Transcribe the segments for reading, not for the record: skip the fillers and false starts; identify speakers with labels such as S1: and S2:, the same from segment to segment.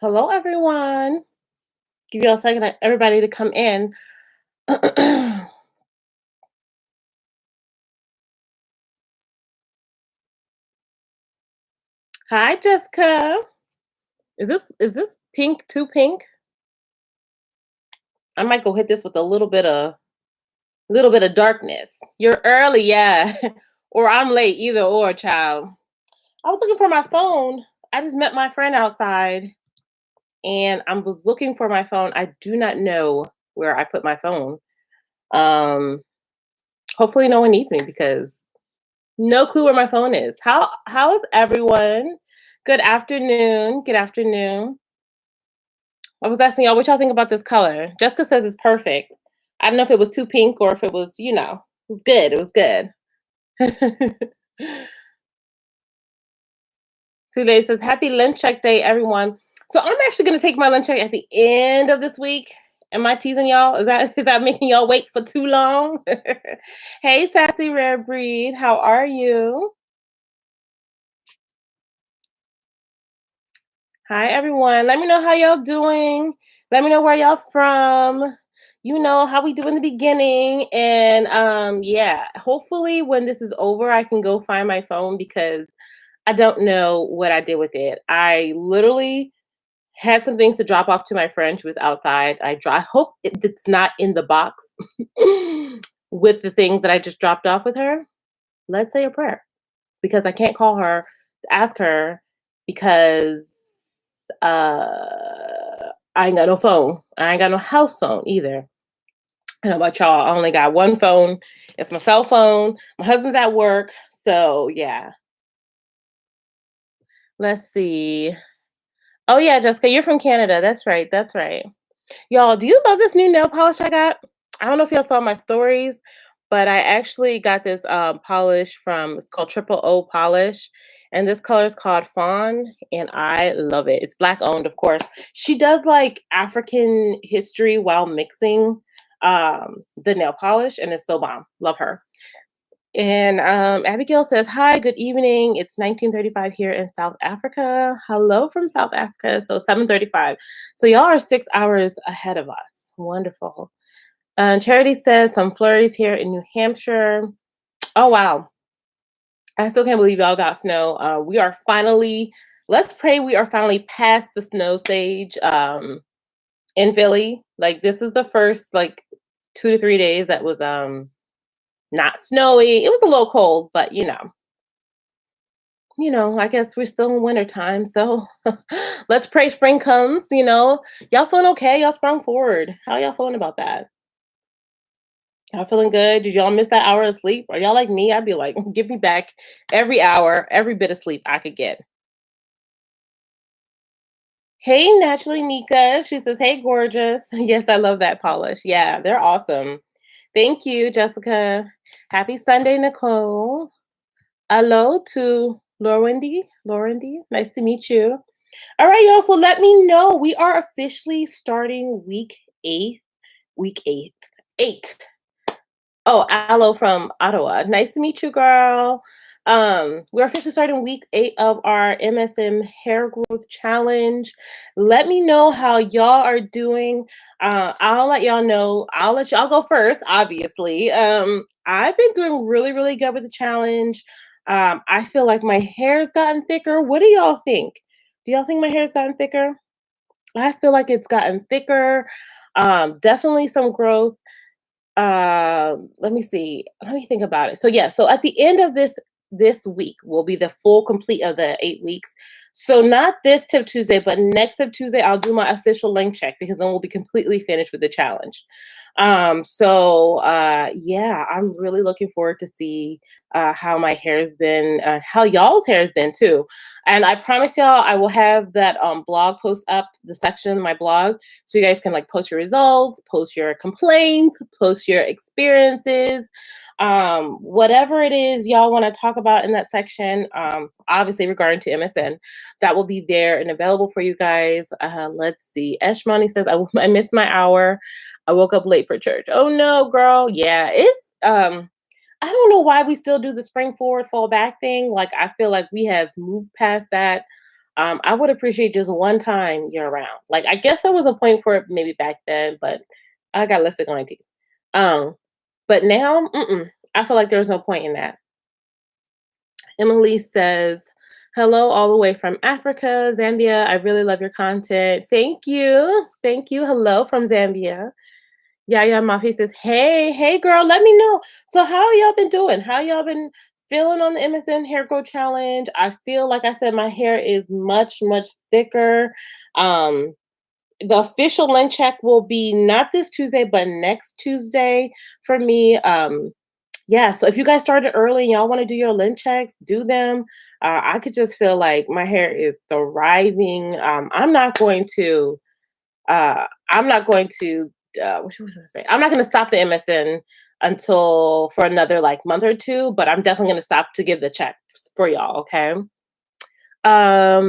S1: Hello, everyone. Give you a second, everybody, to come in. Hi, Jessica. Is this pink too pink? I might go hit this with a little bit of darkness. You're early, yeah, or I'm late. Either or, child. I was looking for my phone. I just met my friend outside, and I was looking for my phone. I do not know where I put my phone. Um, Hopefully, no one needs me because no clue where my phone is. How is everyone? Good afternoon. Good afternoon. I was asking y'all what y'all think about this color. Jessica says it's perfect. I don't know if it was too pink or if it was, it was good. It was good. Sule says, happy lunch check day, everyone. So I'm actually gonna take my lunch check at the end of this week. Am I teasing y'all? Is that making y'all wait for too long? Hey, sassy rare breed, how are you? Hi, everyone. Let me know how y'all doing. Let me know where y'all from. You know how we do in the beginning. And yeah, hopefully when this is over, I can go find my phone because I don't know what I did with it. I literally had some things to drop off to my friend who was outside. I hope it's not in the box with the things that I just dropped off with her. Let's say a prayer because I can't call her to ask her because I ain't got no phone. I ain't got no house phone either. I know about y'all. I only got one phone. It's my cell phone. My husband's at work. So yeah. Let's see. Oh yeah, Jessica, you're from Canada. That's right. That's right. Y'all, do you love this new nail polish I got? I don't know if y'all saw my stories, but I actually got this polish from, it's called Triple O polish. And this color is called Fawn, and I love it. It's black owned, of course. She does like African history while mixing the nail polish, and it's so bomb. Love her. And Abigail says, hi, good evening. It's 19:35 here in South Africa. Hello from South Africa. So 7:35. So y'all are 6 hours ahead of us. Wonderful. Charity says some flurries here in New Hampshire. Oh, wow. I still can't believe y'all got snow. We are finally, let's pray we are finally past the snow stage in Philly. Like, this is the first, like, 2 to 3 days that was not snowy. It was a little cold, but I guess we're still in winter time. So let's pray spring comes. Y'all feeling okay? Y'all sprung forward. How y'all feeling about that? Y'all feeling good? Did y'all miss that hour of sleep? Are y'all like me? I'd be like, give me back every hour, every bit of sleep I could get. Hey, naturally Mika. She says, hey, gorgeous. Yes, I love that polish. Yeah, they're awesome. Thank you, Jessica. Happy Sunday, Nicole. Hello to Laurendy. Laurendy, nice to meet you. All right, y'all. So let me know. We are officially starting week eight. Week eight. Eight. Oh, Aloe from Ottawa. Nice to meet you, girl. We're officially starting week 8 of our MSM hair growth challenge. Let me know how y'all are doing. I'll let y'all know. I'll let y'all go first, obviously. I've been doing really, really good with the challenge. I feel like my hair's gotten thicker. What do y'all think? Do y'all think my hair's gotten thicker? I feel like it's gotten thicker. Definitely some growth. Let me see. Let me think about it. So yeah, so at the end of this week will be the full complete of the 8 weeks. So not this Tip Tuesday, but next Tip Tuesday, I'll do my official link check because then we'll be completely finished with the challenge. Yeah, I'm really looking forward to see how my hair's been, how y'all's hair's been too. And I promise y'all I will have that blog post up, the section of my blog, so you guys can like post your results, post your complaints, post your experiences, whatever it is y'all want to talk about in that section, obviously regarding to MSN, that will be there and available for you guys. Let's see. Eshmani says, I missed my hour. I woke up late for church. Oh no, girl. Yeah, it's I don't know why we still do the spring forward, fall back thing. Like, I feel like we have moved past that. I would appreciate just one time year round. Like, I guess there was a point for it maybe back then, but I got lipstick on my teeth. Um, but now, I feel like there's no point in that. Emily says, "Hello, all the way from Africa, Zambia. I really love your content. Thank you. Thank you. Hello from Zambia." Yaya Mafi says, "Hey, hey, girl, let me know. So, how y'all been doing? How y'all been feeling on the MSN Hair Growth Challenge? I feel like I said, my hair is much, much thicker. Um, the official link check will be not this Tuesday, but next Tuesday for me. Yeah, so if you guys started early and y'all want to do your lint checks, do them. I could just feel like my hair is thriving. I'm not going to, what was I say? I'm not going to stop the MSN until for another like month or two, but I'm definitely going to stop to give the checks for y'all. Okay.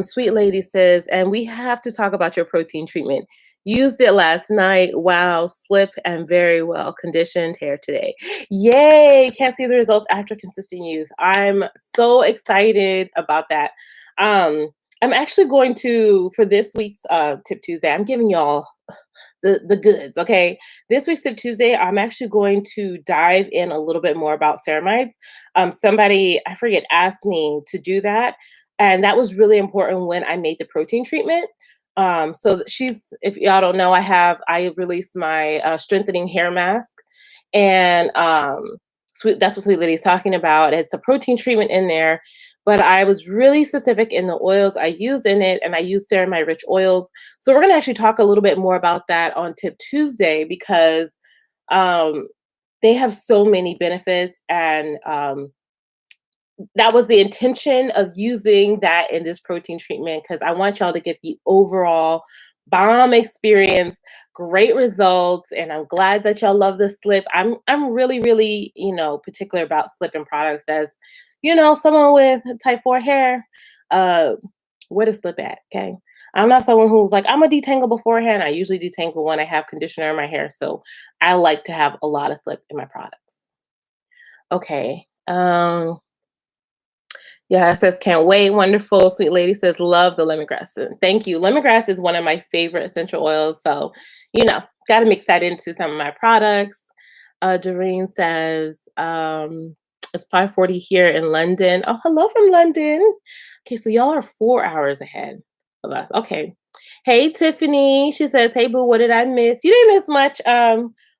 S1: Sweet lady says, and we have to talk about your protein treatment. Used it last night. Wow, slip and very well conditioned hair today. Yay! Can't see the results after consistent use. I'm so excited about that. Um, I'm actually going to for this week's Tip Tuesday. I'm giving y'all the goods. Okay, this week's Tip Tuesday, I'm actually going to dive in a little bit more about ceramides. Somebody I forget asked me to do that, and that was really important when I made the protein treatment. So she's if y'all don't know, I released my strengthening hair mask, and that's what Sweet Lady's talking about. It's a protein treatment in there, but I was really specific in the oils I used in it, and I used ceramide rich oils. So we're going to actually talk a little bit more about that on Tip Tuesday because um, they have so many benefits, and that was the intention of using that in this protein treatment because I want y'all to get the overall bomb experience, great results, and I'm glad that y'all love the slip. I'm really really particular about slip and products as someone with type 4 hair. Uh, where to slip at? Okay. I'm not someone who's like, I'm a detangle beforehand. I usually detangle when I have conditioner in my hair. So I like to have a lot of slip in my products. Okay. Yeah, it says can't wait. Wonderful. Sweet lady says love the lemongrass. Thank you. Lemongrass is one of my favorite essential oils. So, got to mix that into some of my products. Doreen says it's 5:40 here in London. Oh, hello from London. Okay, so y'all are 4 hours ahead of us. Okay. Hey Tiffany. She says, "Hey boo, what did I miss?" You didn't miss much.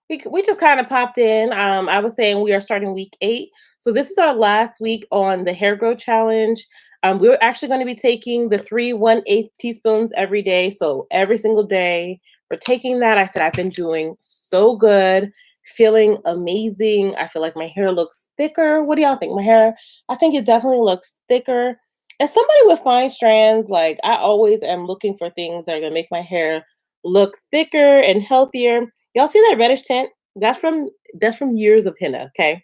S1: We just kind of popped in. I was saying we are starting week 8. So this is our last week on the hair growth challenge. We're actually going to be taking the 3 1/8 teaspoons every day. So every single day we're taking that. I said I've been doing so good, feeling amazing. I feel like my hair looks thicker. What do y'all think? My hair, I think it definitely looks thicker. As somebody with fine strands, like I always am looking for things that are gonna make my hair look thicker and healthier. Y'all see that reddish tint? That's from years of henna. Okay,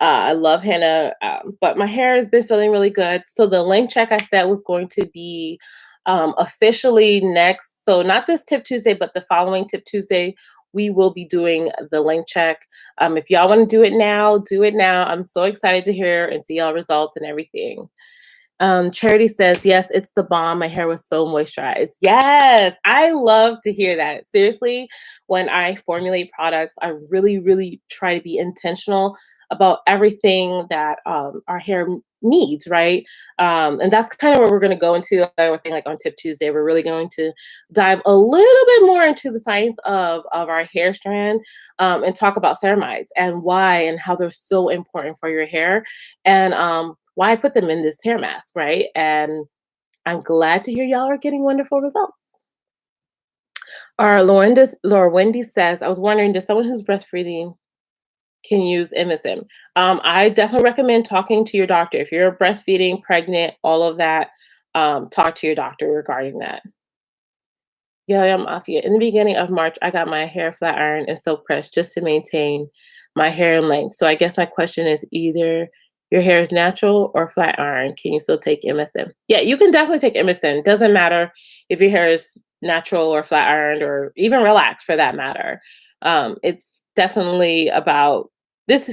S1: I love henna, but my hair has been feeling really good. So the link check I said was going to be officially next. So not this Tip Tuesday, but the following Tip Tuesday, we will be doing the link check. If y'all want to do it now, do it now. I'm so excited to hear and see y'all results and everything. Charity says, yes, it's the bomb. My hair was so moisturized. Yes, I love to hear that. Seriously, when I formulate products, I really, really try to be intentional about everything that our hair needs, right? And that's kind of what we're going to go into. Like I was saying, like on Tip Tuesday, we're really going to dive a little bit more into the science of our hair strand and talk about ceramides and why and how they're so important for your hair. And why I put them in this hair mask, right? And I'm glad to hear y'all are getting wonderful results. Laura Wendy says, I was wondering, does someone who's breastfeeding can use MSM? I definitely recommend talking to your doctor. If you're breastfeeding, pregnant, all of that, talk to your doctor regarding that. Yeah, I'm off yet. In the beginning of March, I got my hair flat iron and silk pressed just to maintain my hair length. So I guess my question is either your hair is natural or flat iron. Can you still take MSM? Yeah, you can definitely take MSM. Doesn't matter if your hair is natural or flat ironed or even relaxed for that matter. It's definitely about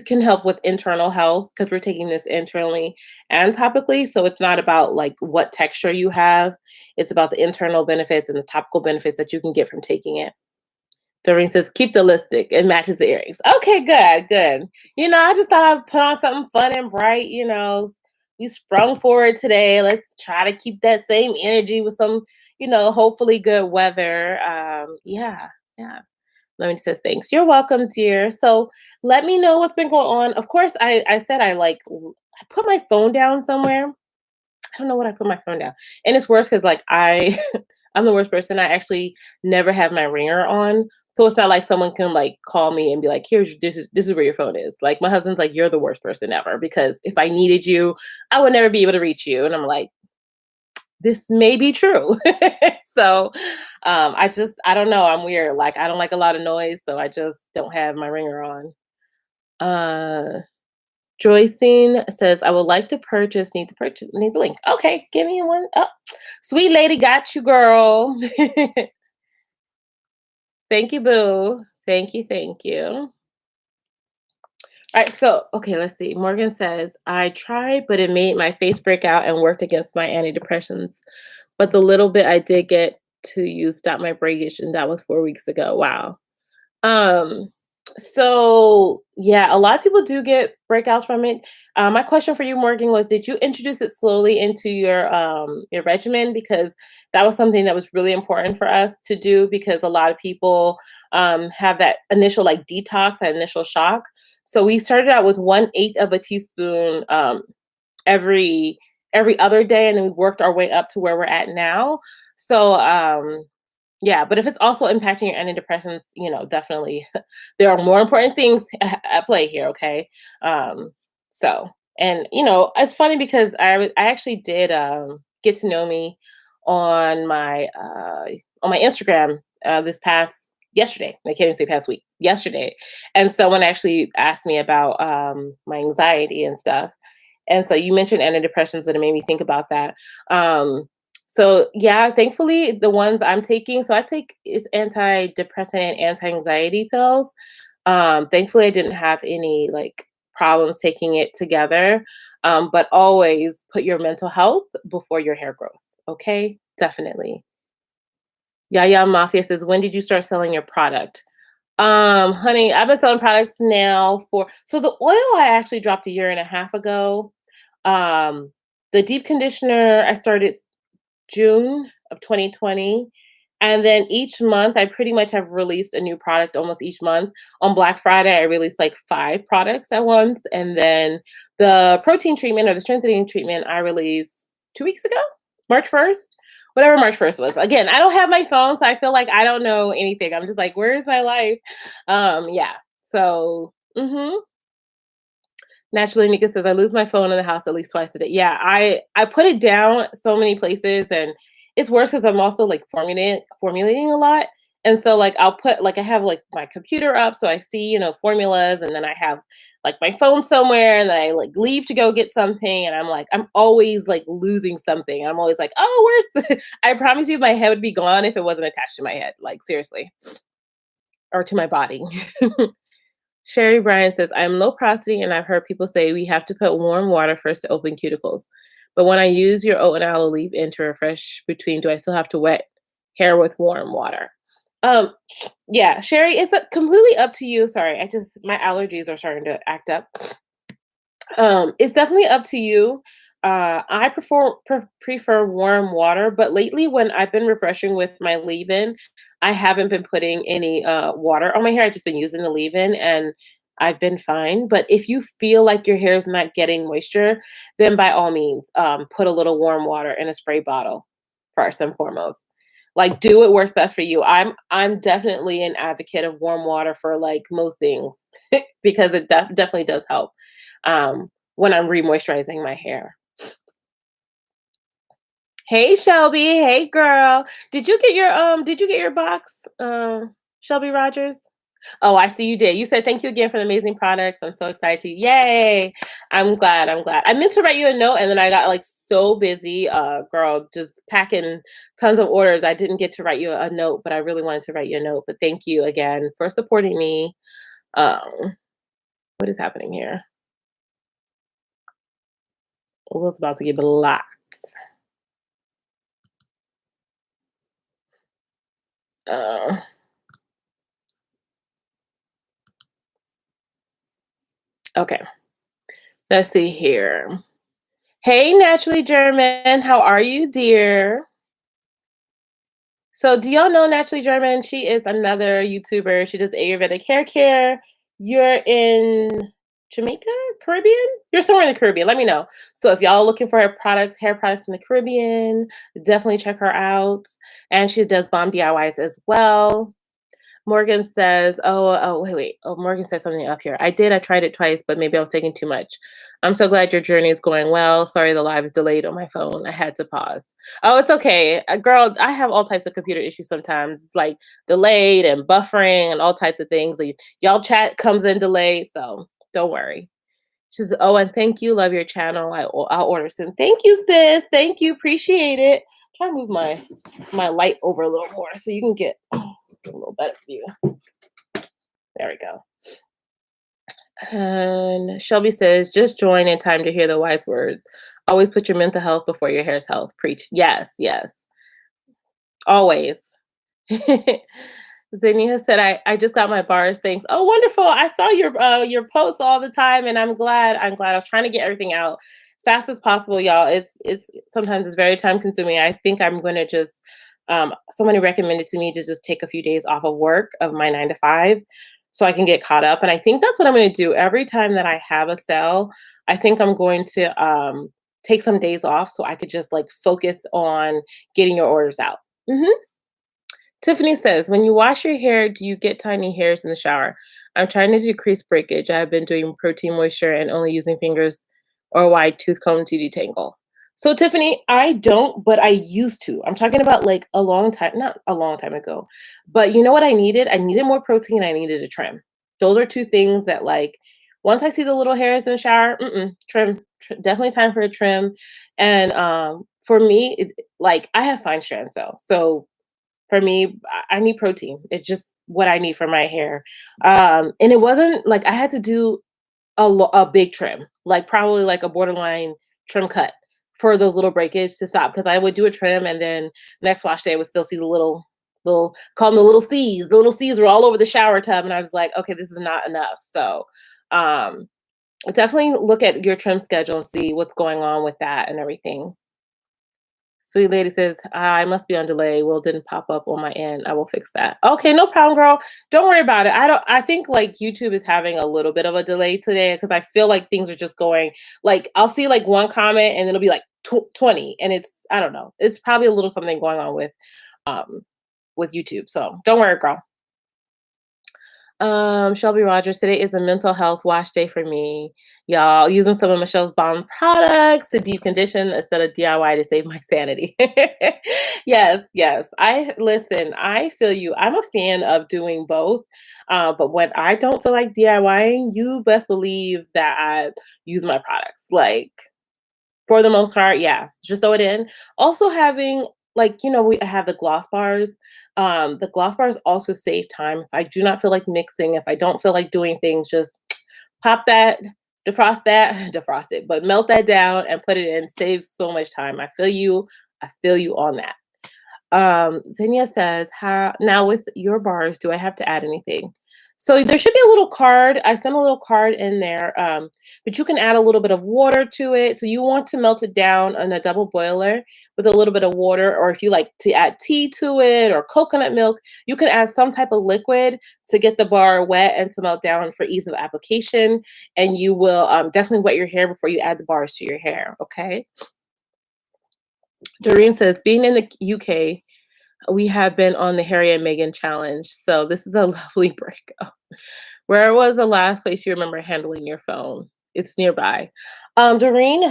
S1: can help with internal health because we're taking this internally and topically. So it's not about like what texture you have. It's about the internal benefits and the topical benefits that you can get from taking it. Doreen says, keep the lipstick. It matches the earrings. Okay, good, good. I just thought I'd put on something fun and bright. We sprung forward today. Let's try to keep that same energy with some, hopefully good weather. Yeah, yeah. Lemon says, thanks. You're welcome, dear. So let me know what's been going on. Of course, I said I put my phone down somewhere. I don't know what I put my phone down. And it's worse because like I'm the worst person. I actually never have my ringer on. So it's not like someone can like call me and be like, here's this is where your phone is. Like my husband's like, you're the worst person ever because if I needed you, I would never be able to reach you. And I'm like, this may be true. So I don't know. I'm weird. Like I don't like a lot of noise, so I just don't have my ringer on. Uh Joycine says, I would like to purchase, need the link. Okay, give me one. Oh, sweet lady, got you, girl. Thank you, boo. Thank you, thank you. All right, so okay, let's see. Morgan says, I tried, but it made my face break out and worked against my antidepressants. But the little bit I did get to use stopped my breakage, and that was 4 weeks ago. Wow. Um, so yeah, a lot of people do get breakouts from it. My question for you, Morgan, was did you introduce it slowly into your regimen? Because that was something that was really important for us to do because a lot of people have that initial like detox, that initial shock. So we started out with 1/8 of a teaspoon every every other day, and then we worked our way up to where we're at now. So yeah, but if it's also impacting your antidepressants, definitely there are more important things at play here, okay? Um, so, and it's funny because I actually did get to know me on my Instagram this past yesterday. I can't even say past week, yesterday. And someone actually asked me about my anxiety and stuff. And so you mentioned antidepressants, and it made me think about that. So yeah, thankfully the ones I'm taking, so I take is antidepressant and anti-anxiety pills. Thankfully I didn't have any like problems taking it together. But always put your mental health before your hair growth. Okay? Definitely. Yaya Mafia says, when did you start selling your product? Honey, I've been selling products now so the oil I actually dropped a year and a half ago. Um, the deep conditioner I started June of 2020. And then each month, I pretty much have released a new product almost each month. On Black Friday, I released like 5 products at once. And then the protein treatment or the strengthening treatment, I released 2 weeks ago, March 1st, whatever March 1st was. Again, I don't have my phone, so I feel like I don't know anything. I'm just like, where is my life? Yeah. So, Naturally, Nika says, I lose my phone in the house at least twice a day. Yeah, I put it down so many places, and it's worse because I'm also like formulating a lot. And so like I'll put like I have like my computer up so I see, formulas, and then I have like my phone somewhere, and then I like leave to go get something, and I'm always like losing something. I'm always like, oh, where's I promise you my head would be gone if it wasn't attached to my head, like seriously. Or to my body. Sherry Bryan says, I'm low porosity and I've heard people say we have to put warm water first to open cuticles. But when I use your oat and aloe leaf in to refresh between, do I still have to wet hair with warm water? Um, yeah, Sherry, it's completely up to you. Sorry, my allergies are starting to act up. It's definitely up to you. I prefer warm water, but lately when I've been refreshing with my leave-in, I haven't been putting any water on my hair. I've just been using the leave-in, and I've been fine. But if you feel like your hair is not getting moisture, then by all means, put a little warm water in a spray bottle first and foremost. Like, do what works best for you. I'm definitely an advocate of warm water for like most things because it definitely does help when I'm remoisturizing my hair. Hey Shelby, hey girl. Did you get your box? Shelby Rogers? Oh, I see you did. You said thank you again for the amazing products. I'm so excited. Yay. I'm glad. I'm glad. I meant to write you a note and then I got like so busy, girl, just packing tons of orders. I didn't get to write you a note, but I really wanted to write you a note. But thank you again for supporting me. Um What is happening here? Will's about to get blocked. Uh, okay, let's see here. Hey, Naturally German, how are you, dear? So, do y'all know Naturally German? She is another YouTuber. She does Ayurvedic hair care. You're in Jamaica, Caribbean? You're somewhere in the Caribbean. Let me know. So, if y'all looking for her products, hair products from the Caribbean, definitely check her out. And she does bomb DIYs as well. Morgan says, wait. Oh, Morgan says something up here. I did. I tried it twice, but maybe I was taking too much. I'm so glad your journey is going well. Sorry the live is delayed on my phone. I had to pause. Oh, it's okay. Girl, I have all types of computer issues sometimes. It's like delayed and buffering and all types of things. Like, y'all chat comes in delayed, so don't worry. She says, oh, and thank you. Love your channel. I'll order soon. Thank you, sis. Thank you. Appreciate it. Try to move my light over a little more so you can get a little better view. There we go. And Shelby says, just join in time to hear the wise words. Always put your mental health before your hair's health. Preach. Yes, yes. Always. Zania said, I just got my bars. Thanks. Oh, wonderful. I saw your posts all the time, and I'm glad. I was trying to get everything out as fast as possible, y'all. It's sometimes it's very time consuming. I think I'm gonna just somebody recommended to me to just take a few days off of work of my 9 to 5 so I can get caught up. And I think that's what I'm gonna do every time that I have a sale. I think I'm going to take some days off so I could just like focus on getting your orders out. Mhm. Tiffany says, when you wash your hair, do you get tiny hairs in the shower? I'm trying to decrease breakage. I've been doing protein moisture and only using fingers or wide tooth comb to detangle. So, Tiffany, I don't, but I used to. I'm talking about like a long time, not a long time ago. But you know what I needed? I needed more protein. I needed a trim. Those are two things that, like, once I see the little hairs in the shower, definitely time for a trim. And for me, like, I have fine strands though. So, for me, I need protein. It's just what I need for my hair. And it wasn't like I had to do a big trim, like probably like a borderline trim cut for those little breakage to stop. Because I would do a trim and then next wash day I would still see the little call them the little C's. The little C's were all over the shower tub, and I was like, okay, this is not enough. So um, definitely look at your trim schedule and see what's going on with that and everything. Sweet lady says, I must be on delay. Well, didn't pop up on my end. I will fix that. Okay, no problem, girl. Don't worry about it. I think like YouTube is having a little bit of a delay today because I feel like things are just going like I'll see like one comment and it'll be like 20 and it's I don't know. It's probably a little something going on um with YouTube. So don't worry, girl. Shelby Rogers, today is a mental health wash day for me. Y'all using some of Michelle's Balm products to deep condition instead of DIY to save my sanity. Yes, yes. I feel you. I'm a fan of doing both. But when I don't feel like DIYing, you best believe that I use my products. Like for the most part, yeah, just throw it in. Also having like, we have the gloss bars. The gloss bars also save time. If I do not feel like mixing, if I don't feel like doing things, just pop that, defrost it, but melt that down and put it in. Saves so much time. I feel you. I feel you on that. Xenia says, how now with your bars, do I have to add anything? So there should be a little card. I sent a little card in there, but you can add a little bit of water to it. So you want to melt it down on a double boiler with a little bit of water, or if you like to add tea to it or coconut milk, you can add some type of liquid to get the bar wet and to melt down for ease of application. And you will definitely wet your hair before you add the bars to your hair. Okay. Doreen says, being in the UK, we have been on the Harry and Meghan challenge. So this is a lovely breakup. Where was the last place you remember handling your phone? It's nearby. Doreen,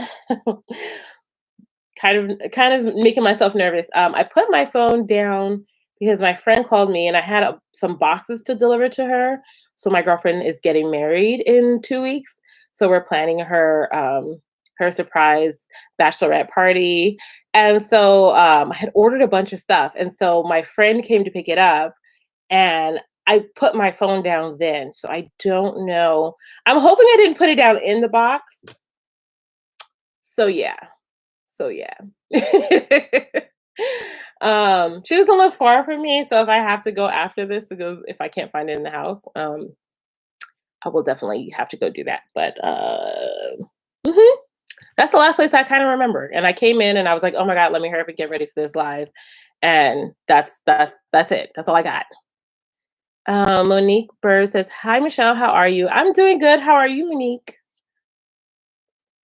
S1: kind of making myself nervous. I put my phone down because my friend called me and I had some boxes to deliver to her. So my girlfriend is getting married in 2 weeks. So we're planning her surprise bachelorette party. And so I had ordered a bunch of stuff. And so my friend came to pick it up and I put my phone down then, so I don't know. I'm hoping I didn't put it down in the box. So yeah. So yeah. She doesn't live far from me, so if I have to go after this to go if I can't find it in the house, I will definitely have to go do that. But mhm, that's the last place I kind of remember. And I came in and I was like, oh my God, let me hurry up and get ready for this live. And that's it. That's all I got. Monique Bird says, hi Michelle, how are you? I'm doing good. How are you, Monique?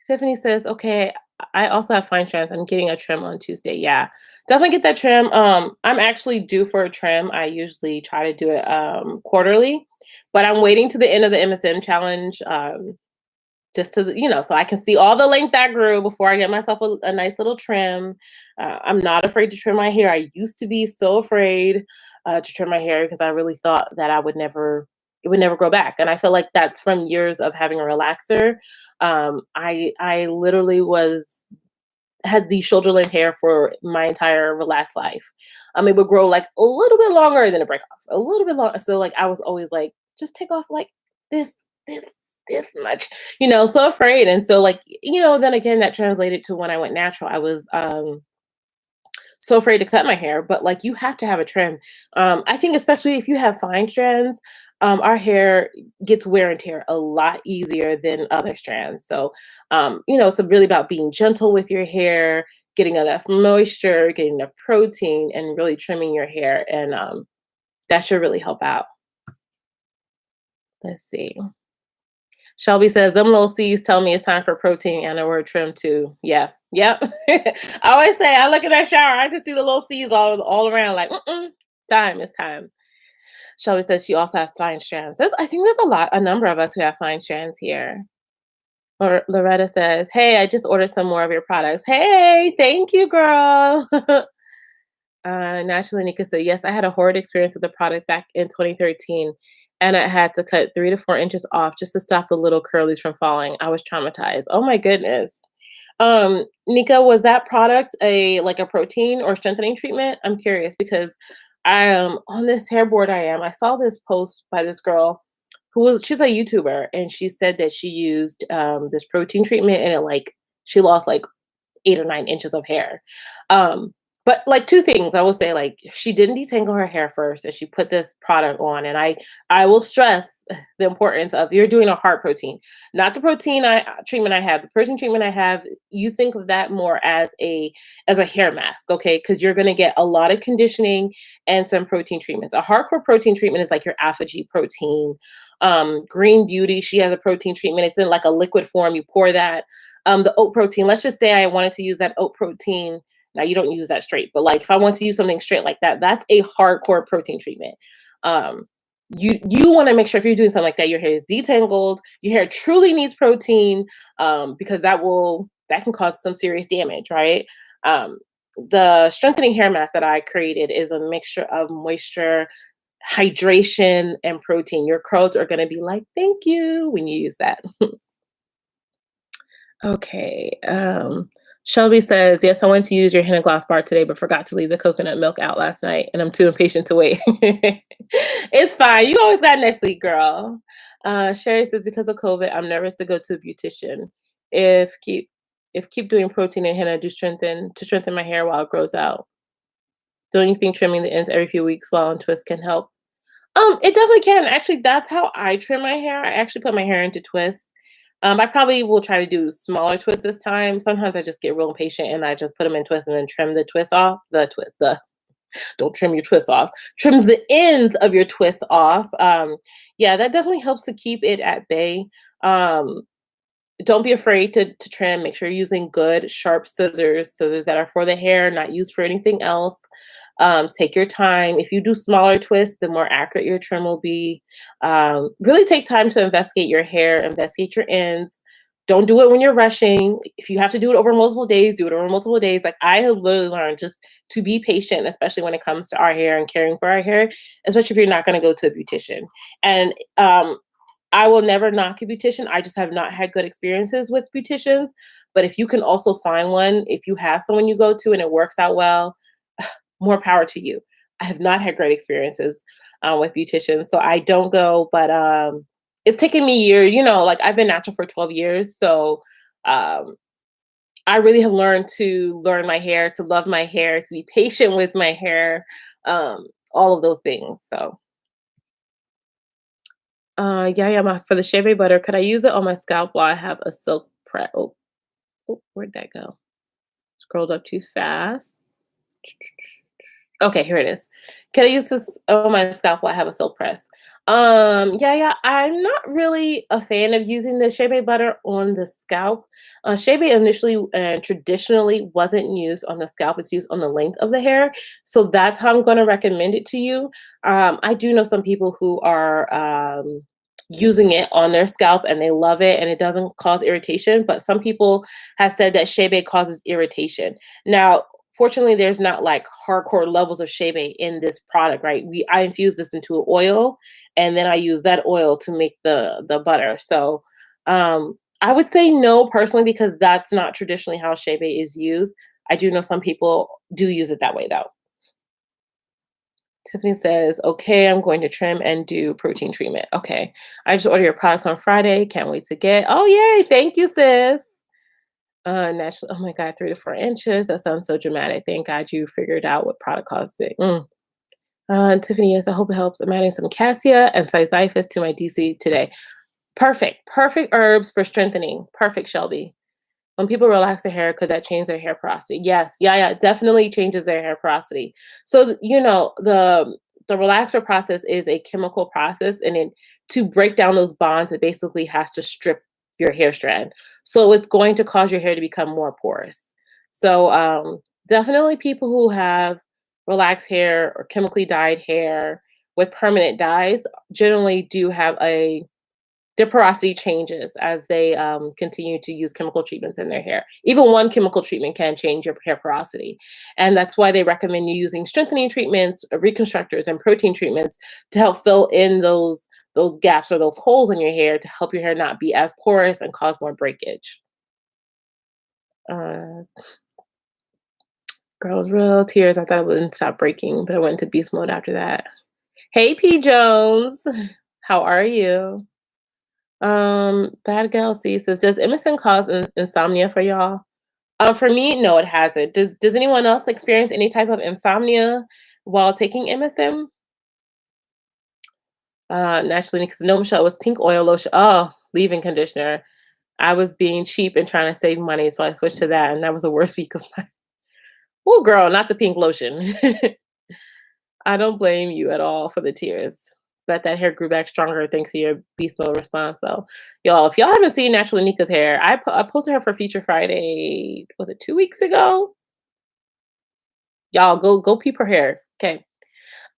S1: Tiffany says, okay, I also have fine strands. I'm getting a trim on Tuesday. Yeah, definitely get that trim. I'm actually due for a trim. I usually try to do it quarterly, but I'm waiting to the end of the MSM challenge just to, so I can see all the length I grew before I get myself a nice little trim. I'm not afraid to trim my hair. I used to be so afraid to trim my hair because I really thought that it would never grow back. And I feel like that's from years of having a relaxer. I literally had the shoulder length hair for my entire relaxed life. It would grow like a little bit longer than a break off, a little bit longer. So like I was always like, just take off like this, this, this much, so afraid. And so like, then again, that translated to when I went natural. I was so afraid to cut my hair, but like you have to have a trim. I think especially if you have fine strands, our hair gets wear and tear a lot easier than other strands. So, it's really about being gentle with your hair, getting enough moisture, getting enough protein, and really trimming your hair. And that should really help out. Let's see. Shelby says, them little C's tell me it's time for protein and a word trim too. Yeah. Yep. I always say, I look in that shower, I just see the little C's all around like, time, it's time. Shelby says she also has fine strands. I think there's a number of us who have fine strands here. Or Loretta says, hey, I just ordered some more of your products. Hey, thank you, girl. Naturally, Nika said, yes, I had a horrid experience with the product back in 2013, and I had to cut 3 to 4 inches off just to stop the little curlies from falling. I was traumatized. Oh my goodness. Nika, was that product a protein or strengthening treatment? I'm curious because I am on this hair board I saw this post by this girl she's a YouTuber, and she said that she used this protein treatment and she lost like 8 or 9 inches of hair. Um, but like two things I will say, like she didn't detangle her hair first and she put this product on. And I will stress the importance of you're doing a heart protein, not the treatment I have. The protein treatment I have, you think of that more as a hair mask, okay? Because you're gonna get a lot of conditioning and some protein treatments. A hardcore protein treatment is like your Alpha G protein. Green Beauty, she has a protein treatment. It's in like a liquid form. You pour that. The oat protein, let's just say I wanted to use that oat protein. Now you don't use that straight, but like if I want to use something straight like that, that's a hardcore protein treatment. You want to make sure if you're doing something like that, your hair is detangled, your hair truly needs protein, because that can cause some serious damage, right? The strengthening hair mask that I created is a mixture of moisture, hydration, and protein. Your curls are going to be like, thank you when you use that. Okay. Shelby says, yes, I went to use your henna gloss bar today, but forgot to leave the coconut milk out last night, and I'm too impatient to wait. It's fine. You always got next week, girl. Sherry says, because of COVID, I'm nervous to go to a beautician. If keep doing protein and henna to strengthen my hair while it grows out. Don't you think trimming the ends every few weeks while on twist can help? It definitely can. Actually, that's how I trim my hair. I actually put my hair into twists. I probably will try to do smaller twists this time. Sometimes I just get real impatient and I just put them in twists and then trim the twist off. Don't trim your twist off. Trim the ends of your twist off. Yeah, that definitely helps to keep it at bay. Don't be afraid to trim. Make sure you're using good, sharp scissors that are for the hair, not used for anything else. Take your time. If you do smaller twists, the more accurate your trim will be. Really take time to investigate your hair, investigate your ends. Don't do it when you're rushing. If you have to do it over multiple days, do it over multiple days. Like I have literally learned just to be patient, especially when it comes to our hair and caring for our hair, especially if you're not going to go to a beautician. And I will never knock a beautician. I just have not had good experiences with beauticians. But if you can also find one, if you have someone you go to and it works out well, more power to you. I have not had great experiences. with beauticians. So I don't go, but it's taken me years. Like I've been natural for 12 years, so um, I really have learned to learn my hair, to love my hair, to be patient with my hair, all of those things. So, yeah, yeah, for the shea butter, could I use it on my scalp while I have a silk prep? Oh, where'd that go? Scrolled up too fast. Okay, here it is. Can I use this on my scalp while I have a silk press? Yeah, yeah. I'm not really a fan of using the shea butter on the scalp. Shea initially and traditionally wasn't used on the scalp. It's used on the length of the hair. So that's how I'm going to recommend it to you. I do know some people who are using it on their scalp and they love it and it doesn't cause irritation. But some people have said that shea causes irritation. Now, fortunately, there's not like hardcore levels of shea in this product, right? I infuse this into an oil, and then I use that oil to make the butter. So I would say no personally because that's not traditionally how shea is used. I do know some people do use it that way though. Tiffany says, "Okay, I'm going to trim and do protein treatment." Okay, I just ordered your products on Friday. Can't wait to get. Oh yay! Thank you, sis. Naturally, oh my God, 3 to 4 inches. That sounds so dramatic. Thank God you figured out what product caused it. Tiffany, yes, I hope it helps. I'm adding some cassia and cyziphus to my DC today. Perfect. Perfect herbs for strengthening. Perfect, Shelby. When people relax their hair, could that change their hair porosity? Yes. Yeah, yeah, definitely changes their hair porosity. So, the relaxer process is a chemical process, and to break down those bonds, it basically has to strip your hair strand. So it's going to cause your hair to become more porous. So definitely people who have relaxed hair or chemically dyed hair with permanent dyes generally do have their porosity changes as they continue to use chemical treatments in their hair. Even one chemical treatment can change your hair porosity. And that's why they recommend you using strengthening treatments, reconstructors, and protein treatments to help fill in those gaps or those holes in your hair to help your hair not be as porous and cause more breakage. Uh, Girls, real tears. I thought it wouldn't stop breaking, but I went into beast mode after that. Hey, P. Jones. How are you? Bad Gal C says, does MSM cause insomnia for y'all? For me, no, it hasn't. Does anyone else experience any type of insomnia while taking MSM? Naturally, because no, Michelle, it was pink oil lotion. Oh, leave-in conditioner. I was being cheap and trying to save money, so I switched to that, and that was the worst week of my. Oh, girl, not the pink lotion. I don't blame you at all for the tears. That hair grew back stronger thanks to your beast mode response. So, y'all, if y'all haven't seen Naturally Nika's hair, I posted her for Feature Friday. Was it 2 weeks ago? Y'all go peep her hair. Okay.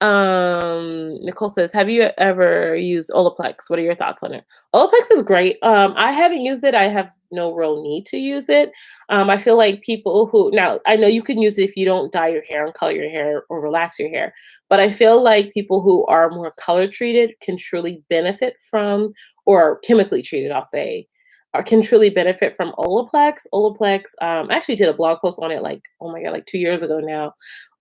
S1: Nicole says, have you ever used Olaplex? What are your thoughts on it? Olaplex is great. I haven't used it. I have no real need to use it. I feel like people who now I know you can use it if you don't dye your hair and color your hair or relax your hair, but I feel like people who are more color treated can truly benefit from, or chemically treated, I'll say, or can truly benefit from Olaplex. Olaplex, I actually did a blog post on it like, oh my God, like 2 years ago now.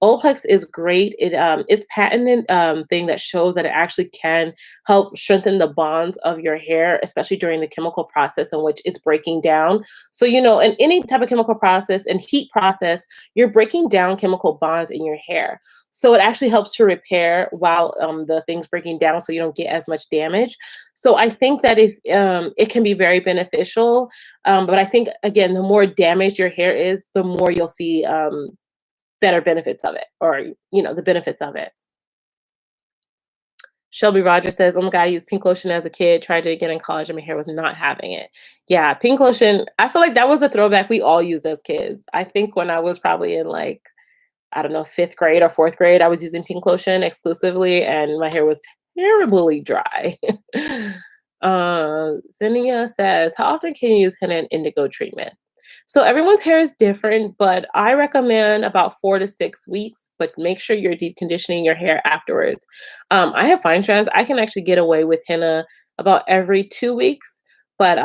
S1: Olaplex is great. It's patented thing that shows that it actually can help strengthen the bonds of your hair, especially during the chemical process in which it's breaking down. So, in any type of chemical process and heat process, you're breaking down chemical bonds in your hair. So it actually helps to repair while the thing's breaking down, so you don't get as much damage. So I think that if it can be very beneficial, but I think again, the more damaged your hair is, the more you'll see better benefits of it, or the benefits of it. Shelby Rogers says, oh my God, I used pink lotion as a kid, tried it again in college, and my hair was not having it. Yeah, pink lotion, I feel like that was a throwback we all used as kids. I think when I was probably in like, I don't know, 5th grade or 4th grade, I was using pink lotion exclusively, and my hair was terribly dry. Zinnia says, how often can you use henna and indigo treatment? So everyone's hair is different, but I recommend about 4 to 6 weeks, but make sure you're deep conditioning your hair afterwards. I have fine strands. I can actually get away with henna about every 2 weeks, but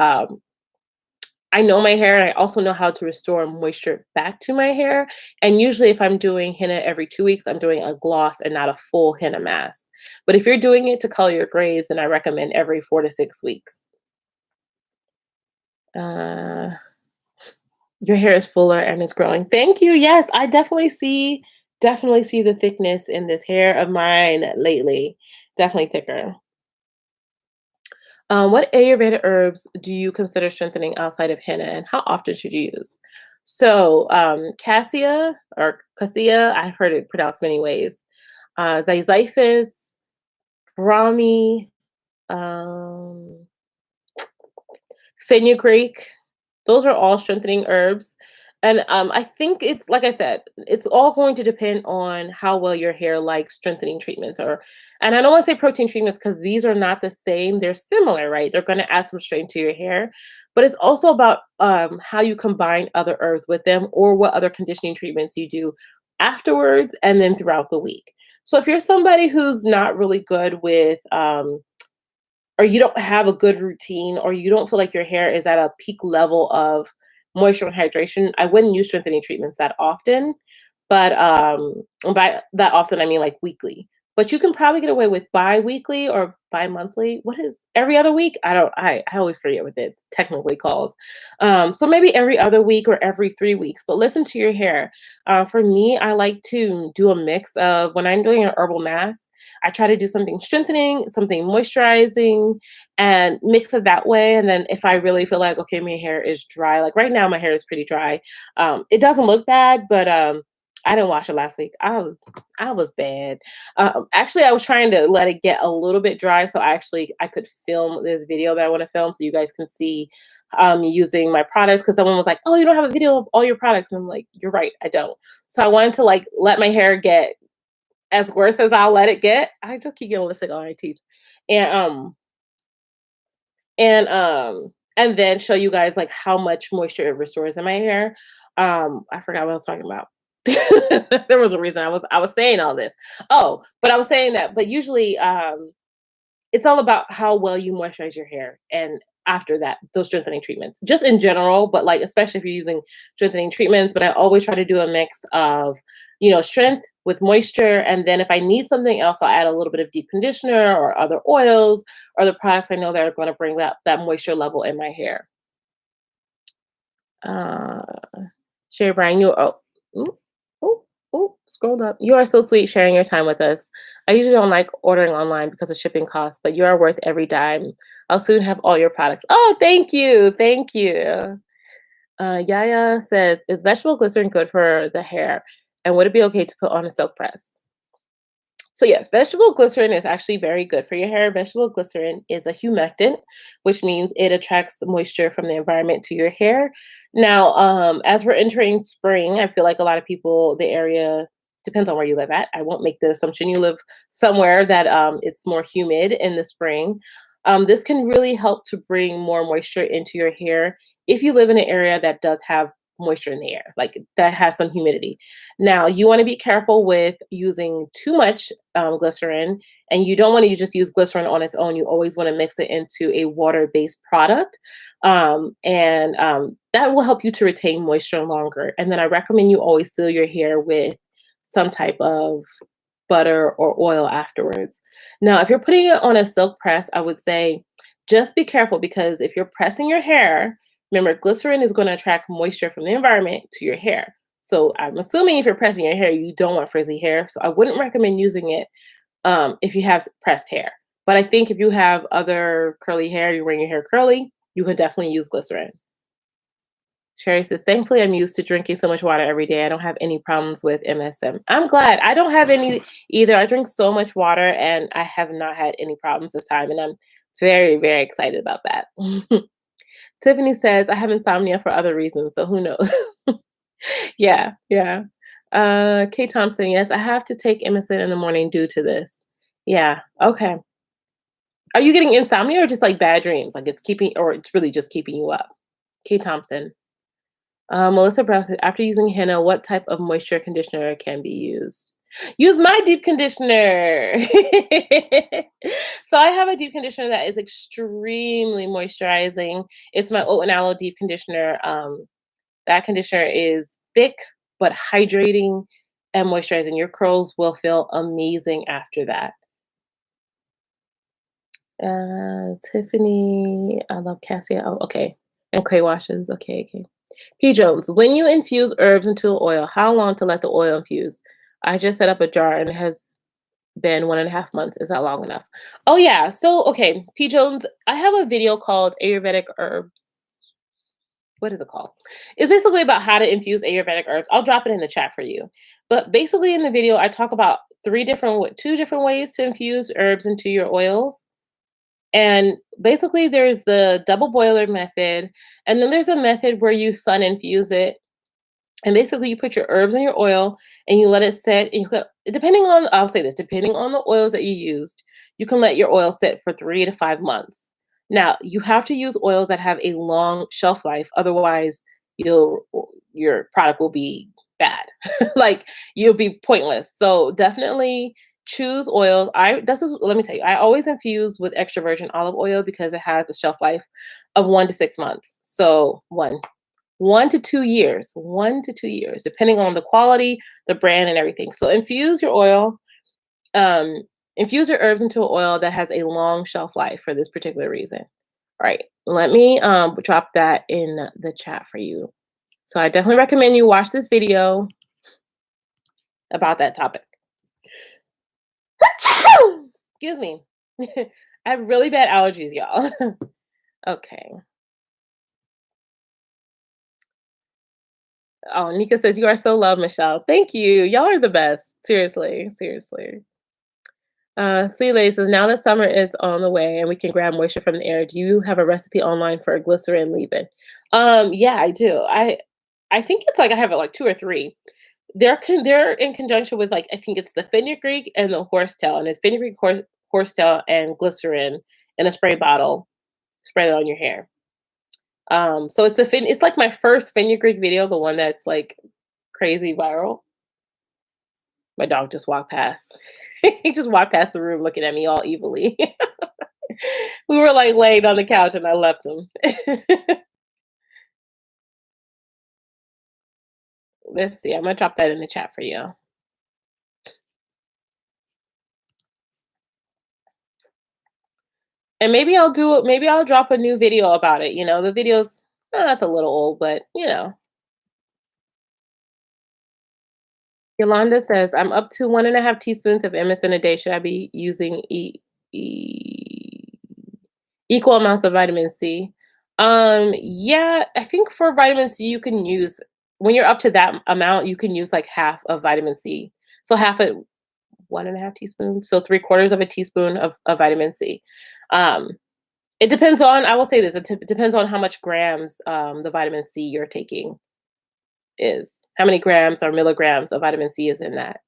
S1: I know my hair, and I also know how to restore moisture back to my hair. And usually, if I'm doing henna every 2 weeks, I'm doing a gloss and not a full henna mask. But if you're doing it to color your grays, then I recommend every 4 to 6 weeks. Uh, your hair is fuller and is growing. Thank you. Yes, I definitely see the thickness in this hair of mine lately. Definitely thicker. What Ayurveda herbs do you consider strengthening outside of henna, and how often should you use? So, cassia or cassia, I've heard it pronounced many ways. Zizyphus, brahmi, um, fenugreek. Those are all strengthening herbs. And I think it's like I said, it's all going to depend on how well your hair likes strengthening treatments and I don't want to say protein treatments because these are not the same. They're similar, right? They're going to add some strength to your hair, but it's also about how you combine other herbs with them or what other conditioning treatments you do afterwards and then throughout the week. So if you're somebody who's not really good with or you don't have a good routine or you don't feel like your hair is at a peak level of moisture and hydration, I wouldn't use strengthening treatments that often. But by that often, I mean like weekly. But you can probably get away with bi-weekly or bi-monthly. What is every other week? I don't. I always forget what it's technically called. So maybe every other week or every 3 weeks. But listen to your hair. For me, I like to do a mix of when I'm doing an herbal mask. I try to do something strengthening, something moisturizing, and mix it that way. And then if I really feel like, okay, my hair is dry, like right now, my hair is pretty dry. It doesn't look bad, but I didn't wash it last week. I was bad. Actually, I was trying to let it get a little bit dry, so I could film this video that I want to film, so you guys can see using my products. Because someone was like, "Oh, you don't have a video of all your products," and I'm like, "You're right, I don't." So I wanted to like let my hair get as worse as I'll let it get. I just keep getting lipstick on my teeth. And and then show you guys like how much moisture it restores in my hair. I forgot what I was talking about. There was a reason I was saying all this. Oh, but I was saying that, but usually it's all about how well you moisturize your hair and after that those strengthening treatments just in general, but like especially if you're using strengthening treatments. But I always try to do a mix of strength with moisture, and then if I need something else I'll add a little bit of deep conditioner or other oils or the products I know that are going to bring that moisture level in my hair. uh Sherry Bryan, you ooh, ooh, scrolled up. You are so sweet sharing your time with us. I usually don't like ordering online because of shipping costs, but you are worth every dime. I'll soon have all your products. Oh, thank you. Thank you. Yaya says, is vegetable glycerin good for the hair? And would it be okay to put on a silk press? So yes, vegetable glycerin is actually very good for your hair. Vegetable glycerin is a humectant, which means it attracts the moisture from the environment to your hair. Now, as we're entering spring, I feel like a lot of people, the area depends on where you live at. I won't make the assumption you live somewhere that it's more humid in the spring. This can really help to bring more moisture into your hair if you live in an area that does have moisture in the air, like that has some humidity. Now, you want to be careful with using too much glycerin, and you don't want to just use glycerin on its own. You always want to mix it into a water-based product, and that will help you to retain moisture longer. And then I recommend you always seal your hair with some type of butter or oil afterwards. Now, if you're putting it on a silk press, I would say just be careful because if you're pressing your hair, remember glycerin is going to attract moisture from the environment to your hair. So I'm assuming if you're pressing your hair, you don't want frizzy hair. So I wouldn't recommend using it if you have pressed hair. But I think if you have other curly hair, you're wearing your hair curly, you can definitely use glycerin. Sherry says, thankfully, I'm used to drinking so much water every day. I don't have any problems with MSM. I'm glad. I don't have any either. I drink so much water and I have not had any problems this time. And I'm very, very excited about that. Tiffany says, I have insomnia for other reasons. So who knows? Yeah, yeah. Kate Thompson, yes, I have to take MSM in the morning due to this. Yeah, okay. Are you getting insomnia or just like bad dreams? Like or it's really just keeping you up? Kate Thompson. Melissa Brown said, after using henna, what type of moisture conditioner can be used? Use my deep conditioner. So I have a deep conditioner that is extremely moisturizing. It's my oat and aloe deep conditioner. That conditioner is thick but hydrating and moisturizing. Your curls will feel amazing after that. Tiffany, I love Cassia. Oh, okay. And clay washes. Okay, okay. P. Jones, when you infuse herbs into oil, how long to let the oil infuse? I just set up a jar and it has been 1.5 months. Is that long enough? Oh yeah. So okay, P. Jones, I have a video called Ayurvedic Herbs. What is it called? It's basically about how to infuse Ayurvedic herbs. I'll drop it in the chat for you. But basically in the video, I talk about two different ways to infuse herbs into your oils. And basically there's the double boiler method, and then there's a method where you sun infuse it. And basically, you put your herbs in your oil and you let it sit. And depending on, I'll say this, depending on the oils that you used, you can let your oil sit for 3 to 5 months. Now, you have to use oils that have a long shelf life. Otherwise, you'll your product will be bad. Like you'll be pointless. So definitely choose oils. Let me tell you, I always infuse with extra virgin olive oil because it has a shelf life of 1 to 6 months. So 1 to 2 years, 1 to 2 years, depending on the quality, the brand, and everything. So infuse your oil, um, infuse your herbs into an oil that has a long shelf life for this particular reason. All right, let me drop that in the chat for you. So I definitely recommend you watch this video about that topic. Excuse me. I have really bad allergies, y'all. Okay. Oh, Nika says you are so loved, Michelle. Thank you. Y'all are the best. Seriously, seriously. Sweet Lady says, now that summer is on the way and we can grab moisture from the air, do you have a recipe online for a glycerin leave-in? Yeah, I do. I think it's like I have it like two or three. They're in conjunction with like I think it's the fenugreek and the horsetail, and it's fenugreek, horsetail, and glycerin in a spray bottle. Spray it on your hair. So it's like my first fenugreek video, the one that's like crazy viral. My dog just walked past. He just walked past the room looking at me all evilly. We were like laying on the couch and I left him. Let's see. I'm gonna drop that in the chat for you. And maybe I'll drop a new video about it. The videos, that's a little old, but Yolanda says, I'm up to 1.5 teaspoons of MSM a day. Should I be using equal amounts of vitamin C? Yeah, I think for vitamin C, you can use, when you're up to that amount, you can use like half of vitamin C. So half a 1.5 teaspoons, so 3/4 of a teaspoon of vitamin C. Um, it depends on, I will say this, it depends on how much grams the vitamin C you're taking is. How many grams or milligrams of vitamin C is in that?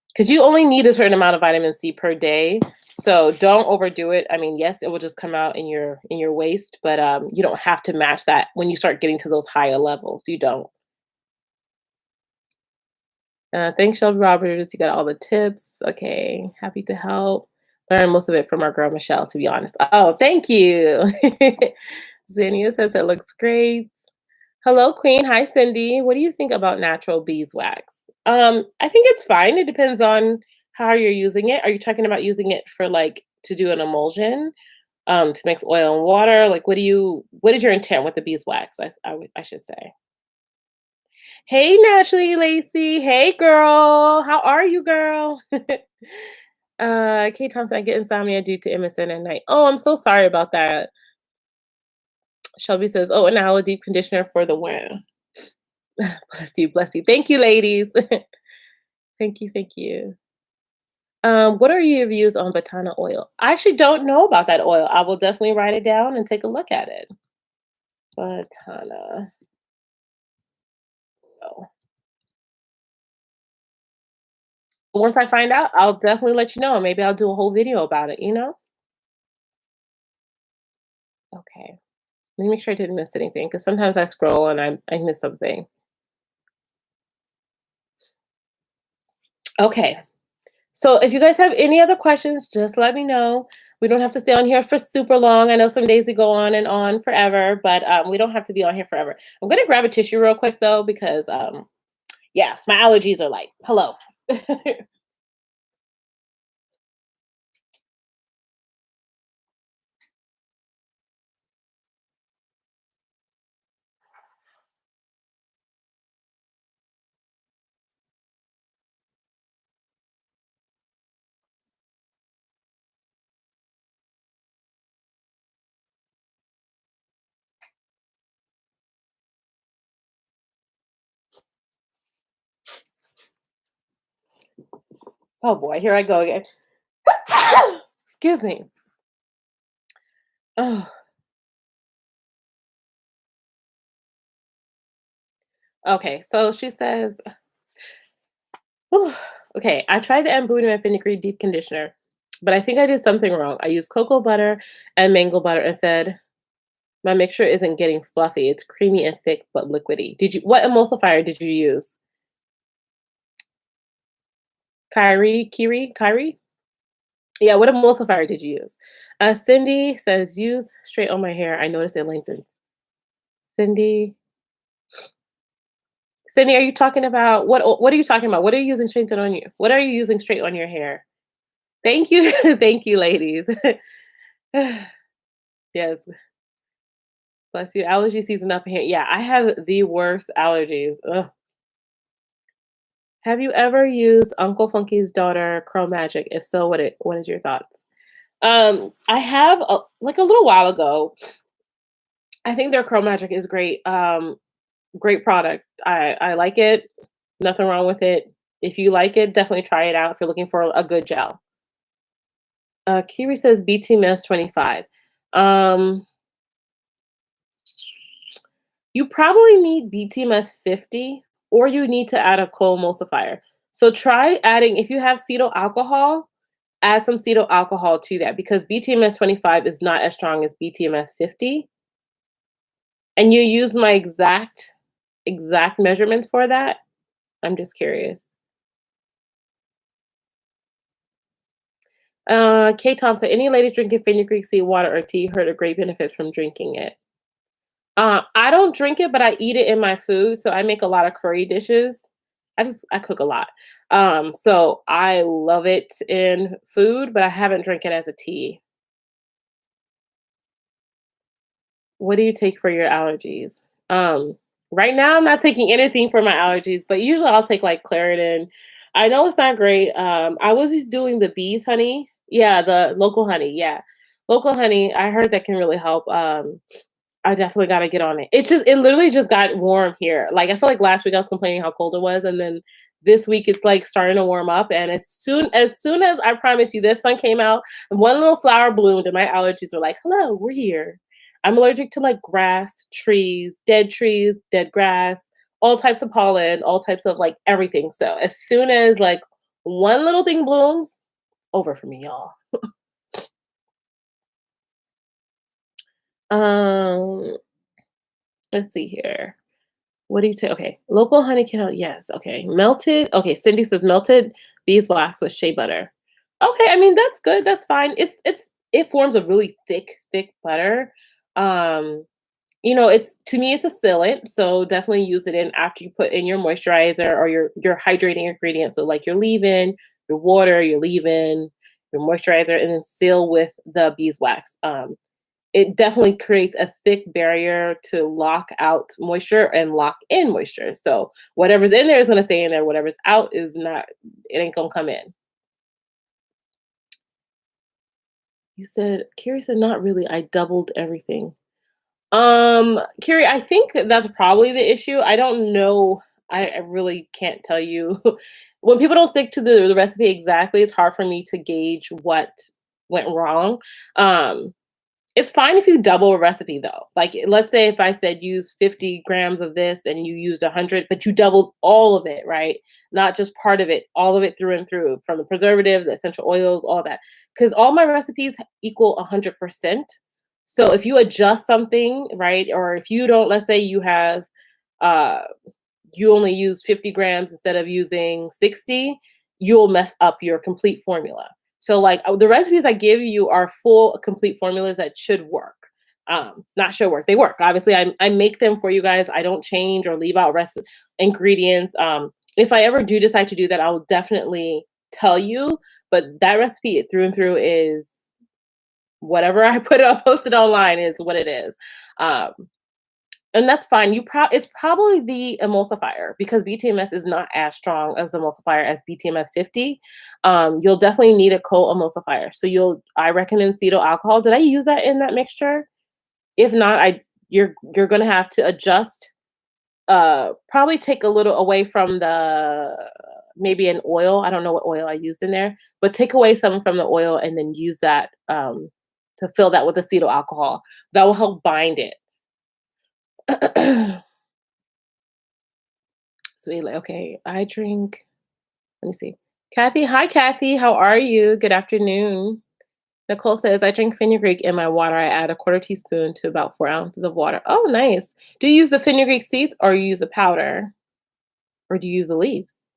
S1: Because you only need a certain amount of vitamin C per day, so don't overdo it. I mean, yes, it will just come out in your waist, but you don't have to match that when you start getting to those higher levels. You don't. Thanks, Shelby Roberts. You got all the tips. Okay, happy to help. Learn most of it from our girl Michelle, to be honest. Oh, thank you. Xenia says it looks great. Hello, Queen. Hi, Cindy. What do you think about natural beeswax? I think it's fine. It depends on how you're using it. Are you talking about using it for like to do an emulsion, to mix oil and water? Like, what is your intent with the beeswax? I should say. Hey, Naturally Lacey. Hey, girl. How are you, girl? Kate Thompson, I get insomnia due to MSN at night. Oh, I'm so sorry about that. Shelby says, oh, and now a deep conditioner for the win. Bless you, bless you. Thank you, ladies. Thank you, thank you. What are your views on Batana oil? I actually don't know about that oil. I will definitely write it down and take a look at it. Batana oil. Once I find out, I'll definitely let you know. Maybe I'll do a whole video about it. Okay. Let me make sure I didn't miss anything because sometimes I scroll and I miss something. Okay. So if you guys have any other questions, just let me know. We don't have to stay on here for super long. I know some days we go on and on forever, but we don't have to be on here forever. I'm gonna grab a tissue real quick though, because yeah, my allergies are like, hello. Oh boy, here I go again. Excuse me. Oh, okay. So she says, "Whew, okay, I tried the Ambutin and Fenugreek deep conditioner, but I think I did something wrong. I used cocoa butter and mango butter instead. My mixture isn't getting fluffy. It's creamy and thick but liquidy. Did you what emulsifier did you use? Kyrie? Yeah, what emulsifier did you use? Cindy says use straight on my hair. I noticed it lengthens. Cindy, Cindy, are you talking about what are you talking about? What are you using straight on you? What are you using straight on your hair? Thank you. Thank you, ladies. Yes, bless you. Allergy season up in here. Yeah, I have the worst allergies. Ugh. Have you ever used Uncle Funky's daughter Curl Magic? If so, what is your thoughts? I have like a little while ago. I think their Curl Magic is great. Great product. I like it. Nothing wrong with it. If you like it, definitely try it out if you're looking for a good gel. Kiri says BTMS 25. Um, you probably need BTMS 50, or you need to add a co-emulsifier. So try adding, if you have cetyl alcohol, add some cetyl alcohol to that, because BTMS 25 is not as strong as BTMS 50. And you use my exact measurements for that. I'm just curious. Kay Thompson, any ladies drinking fenugreek seed water or tea heard of great benefits from drinking it? I don't drink it, but I eat it in my food. So I make a lot of curry dishes. I cook a lot. So I love it in food, but I haven't drank it as a tea. What do you take for your allergies? Um, right now I'm not taking anything for my allergies, but usually I'll take like Claritin. I know it's not great. I was just doing the bees honey. Yeah, the local honey. Yeah. Local honey. I heard that can really help. I definitely gotta get on it. It literally just got warm here. Like, I feel like last week I was complaining how cold it was, and then this week it's like starting to warm up. And as soon as I promise you, this sun came out, one little flower bloomed, and my allergies were like, "Hello, we're here." I'm allergic to like grass, trees, dead grass, all types of pollen, all types of like everything. So as soon as like one little thing blooms, over for me, y'all. Um, let's see here. What do you take? Okay, local honey can yes. Okay, melted. Okay, Cindy says melted beeswax with shea butter. Okay, I mean that's good. That's fine. It forms a really thick butter. Um, it's to me it's a sealant, so definitely use it in after you put in your moisturizer or your hydrating ingredient. So like your leave-in, your water, your leave-in, your moisturizer, and then seal with the beeswax. It definitely creates a thick barrier to lock out moisture and lock in moisture. So whatever's in there is going to stay in there. Whatever's out is not. It ain't gonna come in. You said, Carrie said, not really. I doubled everything. Carrie, I think that's probably the issue. I don't know. I really can't tell you. When people don't stick to the recipe exactly, it's hard for me to gauge what went wrong. Um, It's fine if you double a recipe though. Like, let's say if I said use 50 grams of this and you used 100, but you doubled all of it, right? Not just part of it, all of it through and through, from the preservative, the essential oils, all that. Because all my recipes equal 100%. So if you adjust something, right? Or if you don't, let's say uh, you only use 50 grams instead of using 60, you'll mess up your complete formula. So like the recipes I give you are full complete formulas that should work. Not should work. They work. Obviously, I make them for you guys. I don't change or leave out ingredients. If I ever do decide to do that, I will definitely tell you. But that recipe through and through is whatever I put up posted online is what it is. Um, and that's fine. It's probably the emulsifier because BTMS is not as strong as emulsifier as BTMS 50. You'll definitely need a co-emulsifier. So I recommend cetyl alcohol. Did I use that in that mixture? If not, you're gonna have to adjust. Probably take a little away from the maybe an oil. I don't know what oil I used in there, but take away some from the oil and then use that to fill that with acetyl alcohol. That will help bind it. Sweet. Okay, I drink. Let me see. Kathy, hi Kathy, how are you? Good afternoon. Nicole says, I drink fenugreek in my water. I add a quarter teaspoon to about 4 ounces of water. Oh, nice. Do you use the fenugreek seeds or you use the powder? Or do you use the leaves?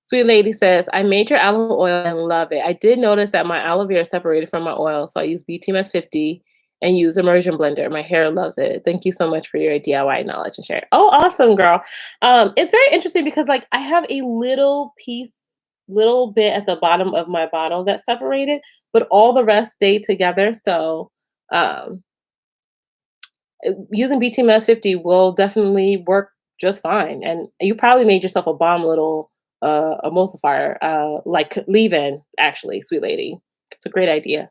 S1: Sweet lady says, I made your aloe oil and love it. I did notice that my aloe vera separated from my oil, so I use BTMS 50 and use immersion blender. My hair loves it. Thank you so much for your DIY knowledge and sharing. Oh, awesome, girl. It's very interesting because like I have a little bit at the bottom of my bottle that's separated, but all the rest stay together. So um, using BTMS 50 will definitely work just fine. And you probably made yourself a bomb little emulsifier, like leave-in, actually, sweet lady. It's a great idea.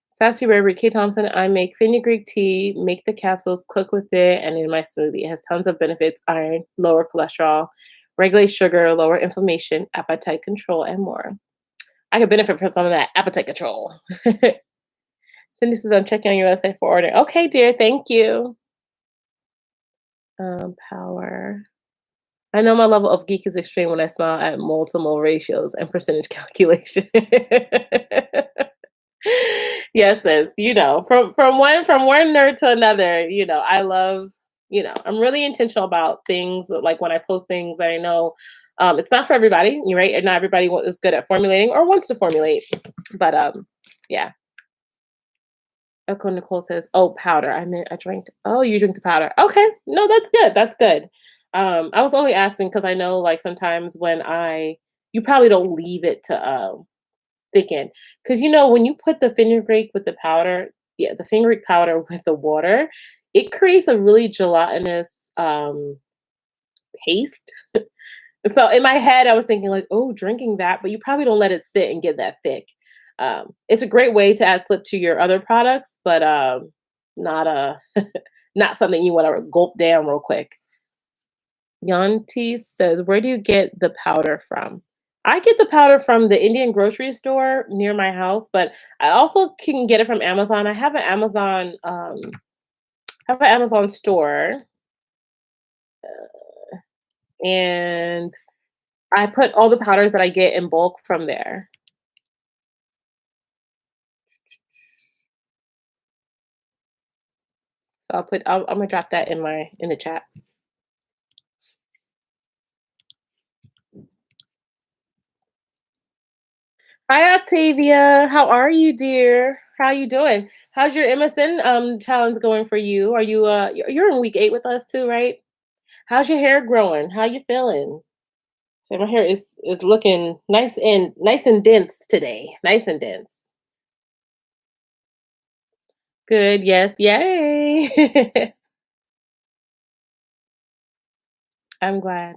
S1: Sassy Rary K. Thompson, I make fenugreek tea, make the capsules, cook with it, and in my smoothie. It has tons of benefits: iron, lower cholesterol, regulate sugar, lower inflammation, appetite control, and more. I could benefit from some of that appetite control. Cindy says, I'm checking on your website for order. Okay, dear, thank you. Power. I know my level of geek is extreme when I smile at multiple ratios and percentage calculation. Yes, sis. From one nerd to another. I love. I'm really intentional about things. Like when I post things that I know, it's not for everybody. You're right, and not everybody is good at formulating or wants to formulate. But yeah. Echo Nicole says, "Oh, powder. I meant I drank. Oh, you drink the powder. Okay, no, that's good. That's good. I was only asking because I know, like, sometimes you probably don't leave it to thicken because when you put the fenugreek with the powder, yeah, the fenugreek powder with the water, it creates a really gelatinous paste. So in my head, I was thinking like, oh, drinking that, but you probably don't let it sit and get that thick. It's a great way to add slip to your other products, but not not something you want to gulp down real quick. Yanti says, where do you get the powder from? I get the powder from the Indian grocery store near my house, but I also can get it from Amazon. I have an Amazon store, and I put all the powders that I get in bulk from there. So I'm gonna drop that in the chat. Hi Octavia, how are you, dear? How you doing? How's your MSN challenge going for you? Are you you're in week 8 with us too, right? How's your hair growing? How you feeling? So my hair is looking nice and dense today. Nice and dense. Good. Yes. Yay. I'm glad.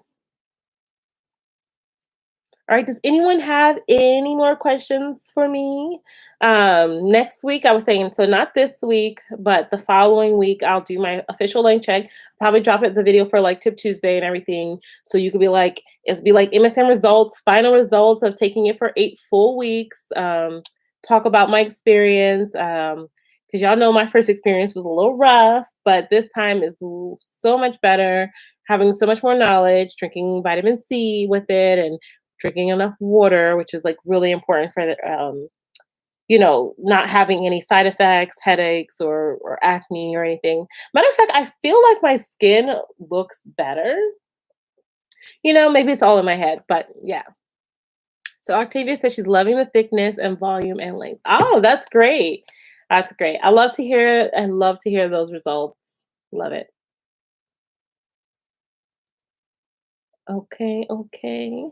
S1: All right. Does anyone have any more questions for me? Next week, I was saying, so not this week, but the following week, I'll do my official link check. Probably drop it the video for like Tip Tuesday and everything. So you could be like, MSM results, final results of taking it for 8 full weeks. Talk about my experience. Because y'all know my first experience was a little rough, but this time is so much better. Having so much more knowledge, drinking vitamin C with it, and drinking enough water, which is like really important for the not having any side effects, headaches or acne or anything. Matter of fact, I feel like my skin looks better. Maybe it's all in my head, but yeah. So Octavia says she's loving the thickness and volume and length. Oh, that's great. That's great. I love to hear it and love to hear those results. Love it. Okay, okay.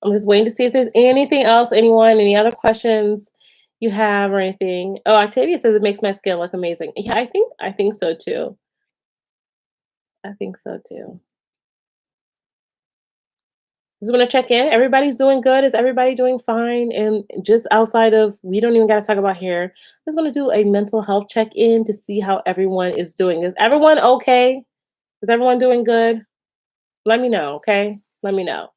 S1: I'm just waiting to see if there's anything else, anyone, any other questions you have or anything. Oh, Octavia says it makes my skin look amazing. Yeah, I think so too. I think so too. Just want to check in. Everybody's doing good. Is everybody doing fine? And just outside of, we don't even got to talk about hair. I just want to do a mental health check in to see how everyone is doing. Is everyone okay? Is everyone doing good? Let me know, okay? Let me know.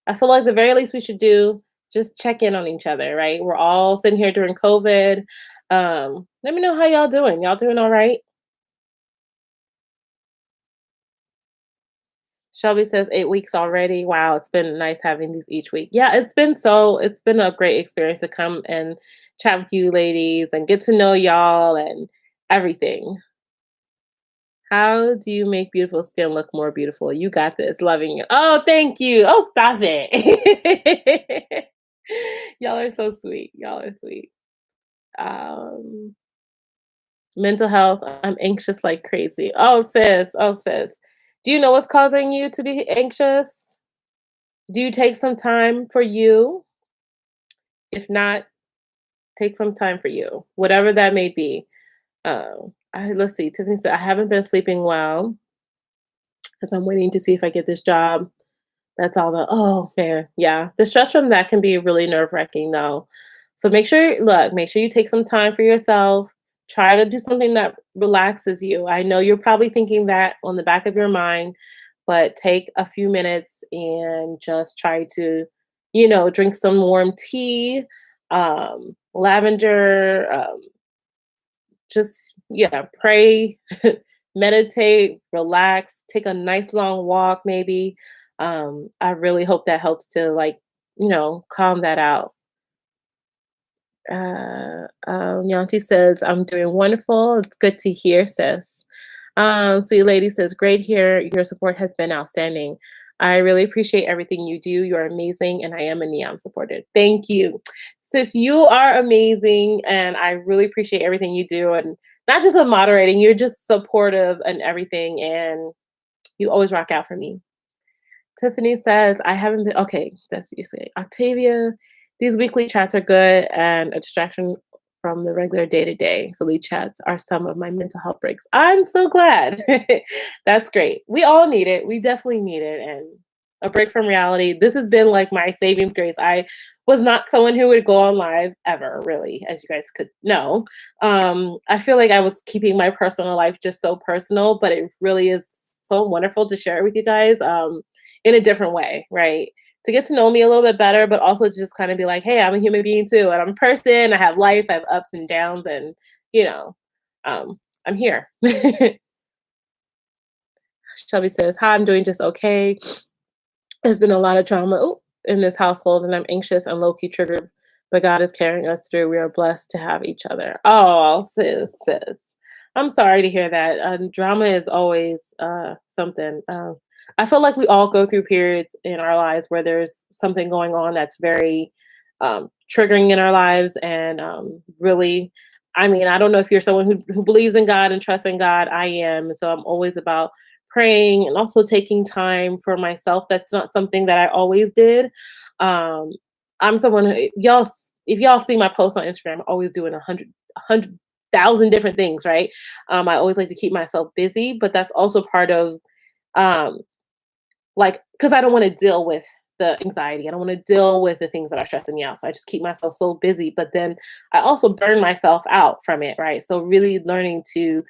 S1: I feel like the very least we should do, just check in on each other, right? We're all sitting here during COVID. Let me know how y'all doing. Y'all doing all right? Shelby says 8 weeks already. Wow, it's been nice having these each week. Yeah, it's been a great experience to come and chat with you ladies and get to know y'all and everything. How do you make beautiful skin look more beautiful? You got this. Loving you. Oh, thank you. Oh, stop it. Y'all are so sweet. Y'all are sweet. Um, Mental health. I'm anxious like crazy. Oh, sis. Oh, sis. Do you know what's causing you to be anxious? Do you take some time for you? If not, take some time for you, whatever that may be. Let's see. Tiffany said, I haven't been sleeping well because I'm waiting to see if I get this job. That's all the oh man, yeah. The stress from that can be really nerve-wracking though. So make sure you take some time for yourself. Try to do something that relaxes you. I know you're probably thinking that on the back of your mind, but take a few minutes and just try to, drink some warm tea, lavender, just yeah, pray, meditate, relax, take a nice long walk maybe. I really hope that helps to like, calm that out. Yanti says, I'm doing wonderful. It's good to hear, sis. Sweet Lady says, great here. Your support has been outstanding. I really appreciate everything you do. You're amazing, and I am a Neon supporter. Thank you. Sis, you are amazing, and I really appreciate everything you do. And not just with moderating, you're just supportive and everything, and you always rock out for me. Tiffany says, I haven't been okay, that's what you say. Octavia, these weekly chats are good and a distraction from the regular day to day. So these chats are some of my mental health breaks. I'm so glad. That's great. We all need it. We definitely need it. And a break from reality. This has been like my savings grace. I was not someone who would go on live ever, really, as you guys could know. I feel like I was keeping my personal life just so personal, but it really is so wonderful to share it with you guys. In a different way, right? To get to know me a little bit better, but also just kind of be like, hey, I'm a human being too, and I'm a person. I have life, I have ups and downs, and you know, I'm here. Shelby says, hi, I'm doing just okay. There's been a lot of drama in this household, and I'm anxious and low key triggered, but God is carrying us through. We are blessed to have each other. Oh, sis. I'm sorry to hear that. Drama is always something. I feel like we all go through periods in our lives where there's something going on that's very triggering in our lives. And really, I mean, I don't know if you're someone who believes in God and trusts in God. I am. And so I'm always about praying and also taking time for myself. That's not something that I always did. Um, I'm someone who, if y'all see my posts on Instagram, I'm always doing a hundred thousand different things, right? I always like to keep myself busy, but that's also part of um, like, because I don't want to deal with the anxiety. I don't want to deal with the things that are stressing me out. So I just keep myself so busy. But then I also burn myself out from it, right? So really learning to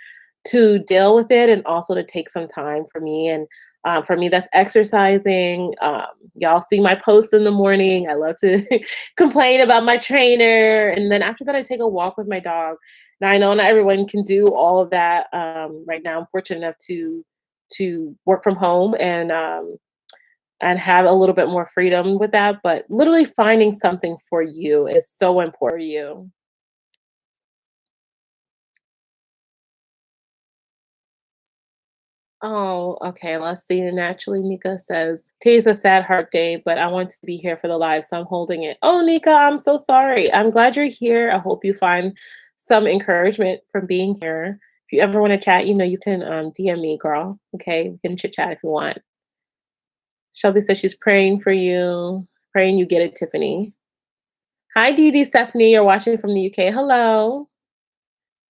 S1: deal with it and also to take some time for me. And for me, that's exercising. Y'all see my posts in the morning. I love to complain about my trainer. And then after that, I take a walk with my dog. Now I know not everyone can do all of that. Right now, I'm fortunate enough to work from home and have a little bit more freedom with that. But literally finding something for you is so important for you. Oh, okay. Let's see. Naturally, Nika says, "Today's a sad heart day, but I want to be here for the live, so I'm holding it." Oh, Nika, I'm so sorry. I'm glad you're here. I hope you find some encouragement from being here. If you ever want to chat, you can DM me, girl. Okay, we can chit chat if you want. Shelby says she's praying for you, praying you get it, Tiffany. Hi, Dee Dee, Stephanie. You're watching from the UK. Hello.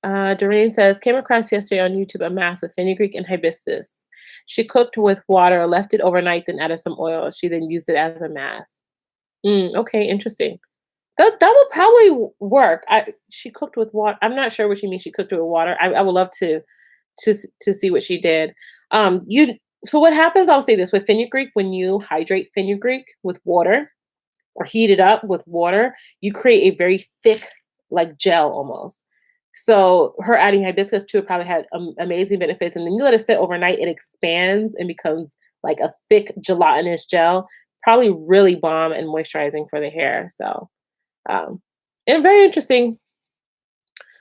S1: Doreen says, came across yesterday on YouTube a mask with fenugreek and hibiscus. She cooked with water, left it overnight, then added some oil. She then used it as a mask. Okay, interesting. That would probably work. She cooked with water. I'm not sure what she means. She cooked it with water. I would love to see what she did. You so what happens? I'll say this with fenugreek when you hydrate fenugreek with water or heat it up with water, you create a very thick, like gel almost. So her adding hibiscus to it probably had amazing benefits. And then you let it sit overnight, it expands and becomes like a thick gelatinous gel. Probably really bomb and moisturizing for the hair. So, um, and very interesting.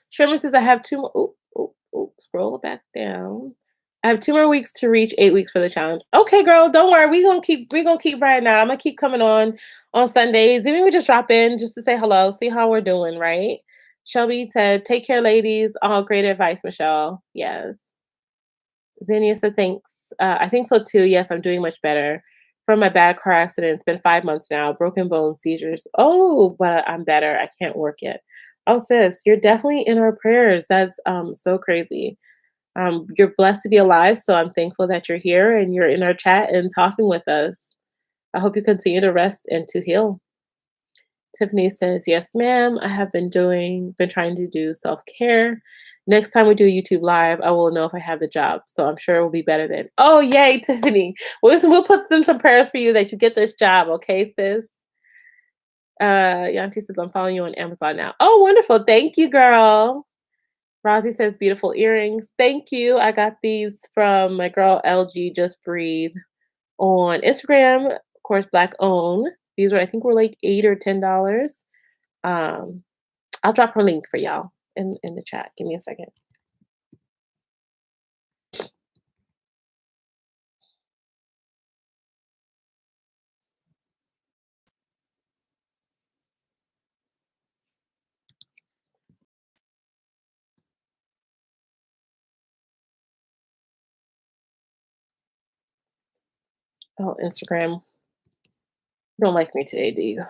S1: Sherman says I have two more. Scroll back down. I have 2 more weeks to reach 8 weeks for the challenge. Okay, girl, don't worry. We gonna keep riding out. I'm gonna keep coming on Sundays. Even we just drop in just to say hello, see how we're doing, right? Shelby said, "Take care, ladies." All great advice, Michelle. Yes. Xenia said, "Thanks. I think so too. Yes, I'm doing much better from my bad car accident. It's been 5 months now. Broken bones, seizures. Oh, but I'm better. I can't work yet. Oh, sis, you're definitely in our prayers. That's so crazy. You're blessed to be alive, so I'm thankful that you're here and you're in our chat and talking with us. I hope you continue to rest and to heal." Tiffany says, "Yes, ma'am. I have been trying to do self-care. Next time we do a YouTube live, I will know if I have the job. So I'm sure it will be better then." Oh, yay, Tiffany. Well, listen, we'll put in some prayers for you that you get this job, okay, sis? Yanti says, "I'm following you on Amazon now." Oh, wonderful. Thank you, girl. Rosie says, "Beautiful earrings." Thank you. I got these from my girl LG Just Breathe on Instagram. Of course, black owned. These were, I think, were like $8 or $10. Um, I'll drop her link for y'all in the chat. Give me a second. Oh, Instagram. You don't like me today, do you?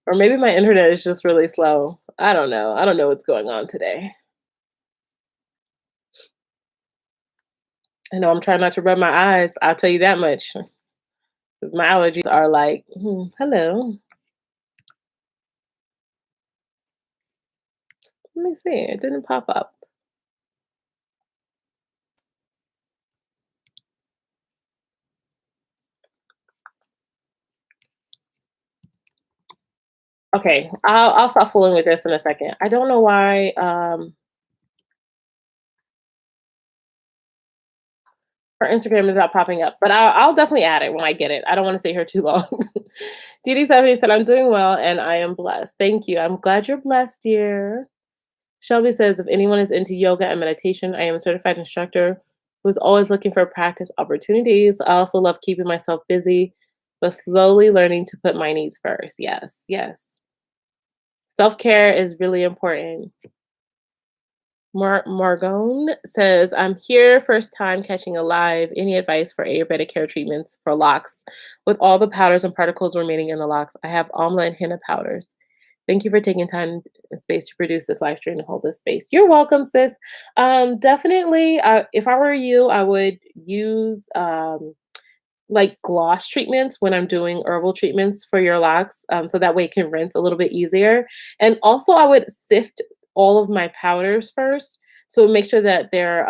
S1: Or maybe my internet is just really slow. I don't know. I don't know what's going on today. I know I'm trying not to rub my eyes. I'll tell you that much. Because my allergies are like, hello. Let me see. It didn't pop up. Okay, I'll stop fooling with this in a second. I don't know why her Instagram is not popping up, but I'll definitely add it when I get it. I don't want to stay here too long. DD70 said, "I'm doing well and I am blessed." Thank you. I'm glad you're blessed, dear. Shelby says, "If anyone is into yoga and meditation, I am a certified instructor who's always looking for practice opportunities. I also love keeping myself busy, but slowly learning to put my needs first." Yes, yes. Self care is really important. Margone says, "I'm here, first time catching a live. Any advice for Ayurvedic hair treatments for locks with all the powders and particles remaining in the locks? I have amla and henna powders. Thank you for taking time and space to produce this live stream and hold this space." You're welcome, sis. Definitely, if I were you, I would use like gloss treatments when I'm doing herbal treatments for your locks, so that way it can rinse a little bit easier. And also, I would sift all of my powders first, so make sure that they're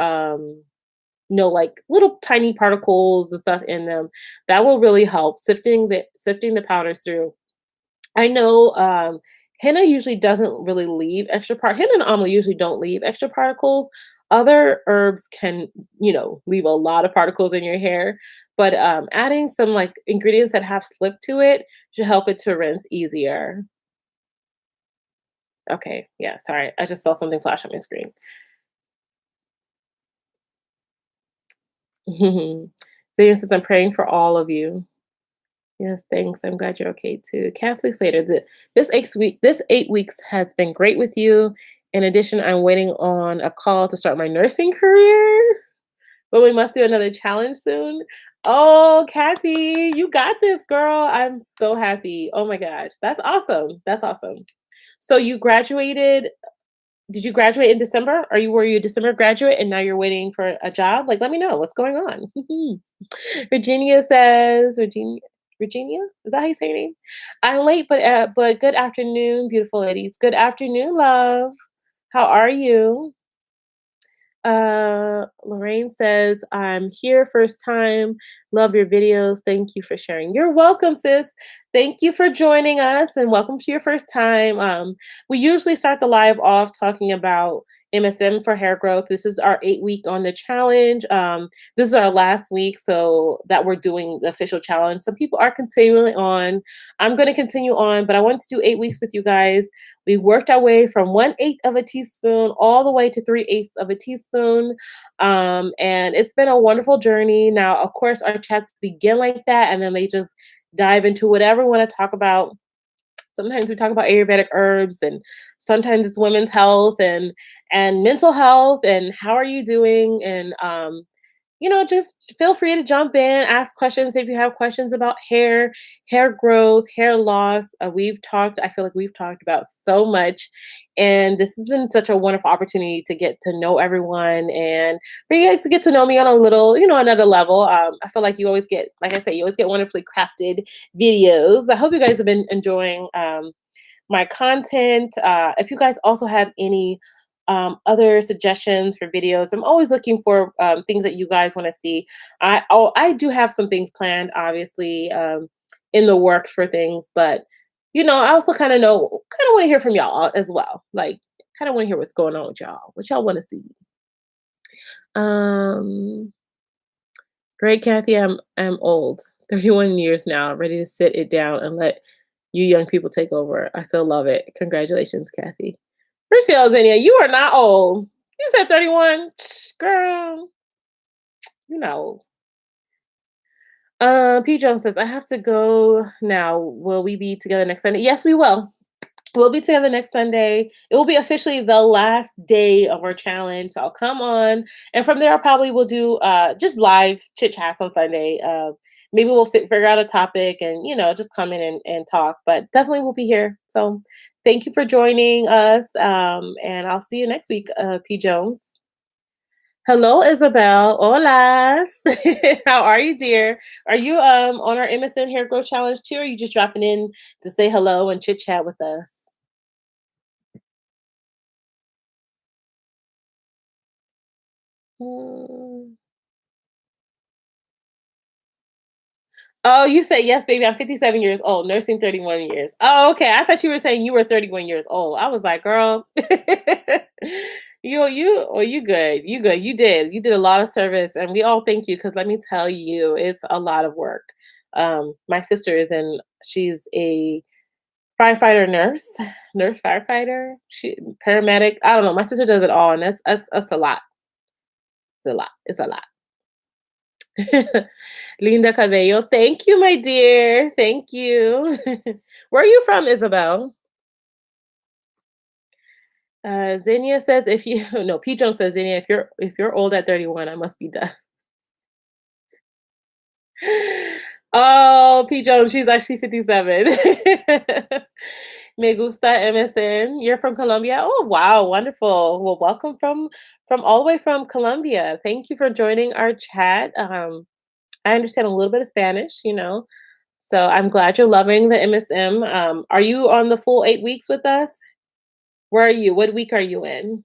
S1: no like little tiny particles and stuff in them. That will really help sifting the powders through. I know henna usually doesn't really leave extra henna and amla usually don't leave extra particles. Other herbs can, leave a lot of particles in your hair, but adding some like ingredients that have slip to it should help it to rinse easier. Okay, yeah, sorry. I just saw something flash on my screen. Zania says, I'm praying for all of you. Yes, thanks. I'm glad you're okay too. Catholic Slater, this 8 weeks has been great with you. In addition, I'm waiting on a call to start my nursing career, but we must do another challenge soon. Oh, Kathy, you got this, girl. I'm so happy. Oh my gosh. That's awesome. That's awesome. So you graduated, did you graduate in December? Were you a December graduate and now you're waiting for a job? Like, let me know what's going on. Virginia says, Virginia, is that how you say your name? I'm late, but good afternoon, beautiful ladies. Good afternoon, love. How are you? Lorraine says, I'm here first time. Love your videos. Thank you for sharing. You're welcome, sis. Thank you for joining us and welcome to your first time. We usually start the live off talking about MSM for hair growth. This is our 8 week on the challenge. This is our last week, so that we're doing the official challenge. Some people are continuing on. I'm going to continue on, but I wanted to do 8 weeks with you guys. We worked our way from 1/8 of a teaspoon all the way to 3/8 of a teaspoon. And it's been a wonderful journey. Now, of course, our chats begin like that, and then they just dive into whatever we want to talk about. Sometimes we talk about Ayurvedic herbs, and sometimes it's women's health and mental health and how are you doing? And just feel free to jump in, ask questions if you have questions about hair growth, hair loss. I feel like we've talked about so much. And this has been such a wonderful opportunity to get to know everyone and for you guys to get to know me on a little, another level. I feel like you always get, like I say, you always get wonderfully crafted videos. I hope you guys have been enjoying my content. If you guys also have any other suggestions for videos, I'm always looking for things that you guys want to see. I do have some things planned, obviously, in the works for things, but I also kind of want to hear from y'all as well. Like, kind of want to hear what's going on with y'all, what y'all want to see. Um, Great, Kathy. I'm old, 31 years now, ready to sit it down and let you young people take over. I still love it. Congratulations, Kathy. First of all, Xenia, you are not old. You said 31. Girl, you know. P. Jones says, I have to go now. Will we be together next Sunday? Yes, we will. We'll be together next Sunday. It will be officially the last day of our challenge. So I'll come on. And from there, I probably will do just live chit chats on Sunday. Maybe we'll figure out a topic and, just come in and talk. But definitely we'll be here. So thank you for joining us. And I'll see you next week, P. Jones. Hello, Isabel. Hola. How are you, dear? Are you on our MSN Hair Growth Challenge too? Or are you just dropping in to say hello and chit chat with us? Mm. Oh, you say yes, baby. I'm 57 years old, nursing 31 years. Oh, okay. I thought you were saying you were 31 years old. I was like, girl, you good. You good. You did a lot of service, and we all thank you because let me tell you, it's a lot of work. My sister she's a firefighter nurse firefighter, she paramedic. I don't know. My sister does it all, and that's a lot. It's a lot. It's a lot. Linda Cabello. Thank you, my dear. Thank you. Where are you from, Isabel? Xenia says if you no, Pijo says Xenia, if you're old at 31, I must be done. Oh, Pijo, she's actually 57. Me gusta MSN. You're from Colombia? Oh, wow, wonderful. Well, welcome from all the way from Colombia. Thank you for joining our chat. I understand a little bit of Spanish. So I'm glad you're loving the MSM. Are you on the full 8 weeks with us? Where are you? What week are you in?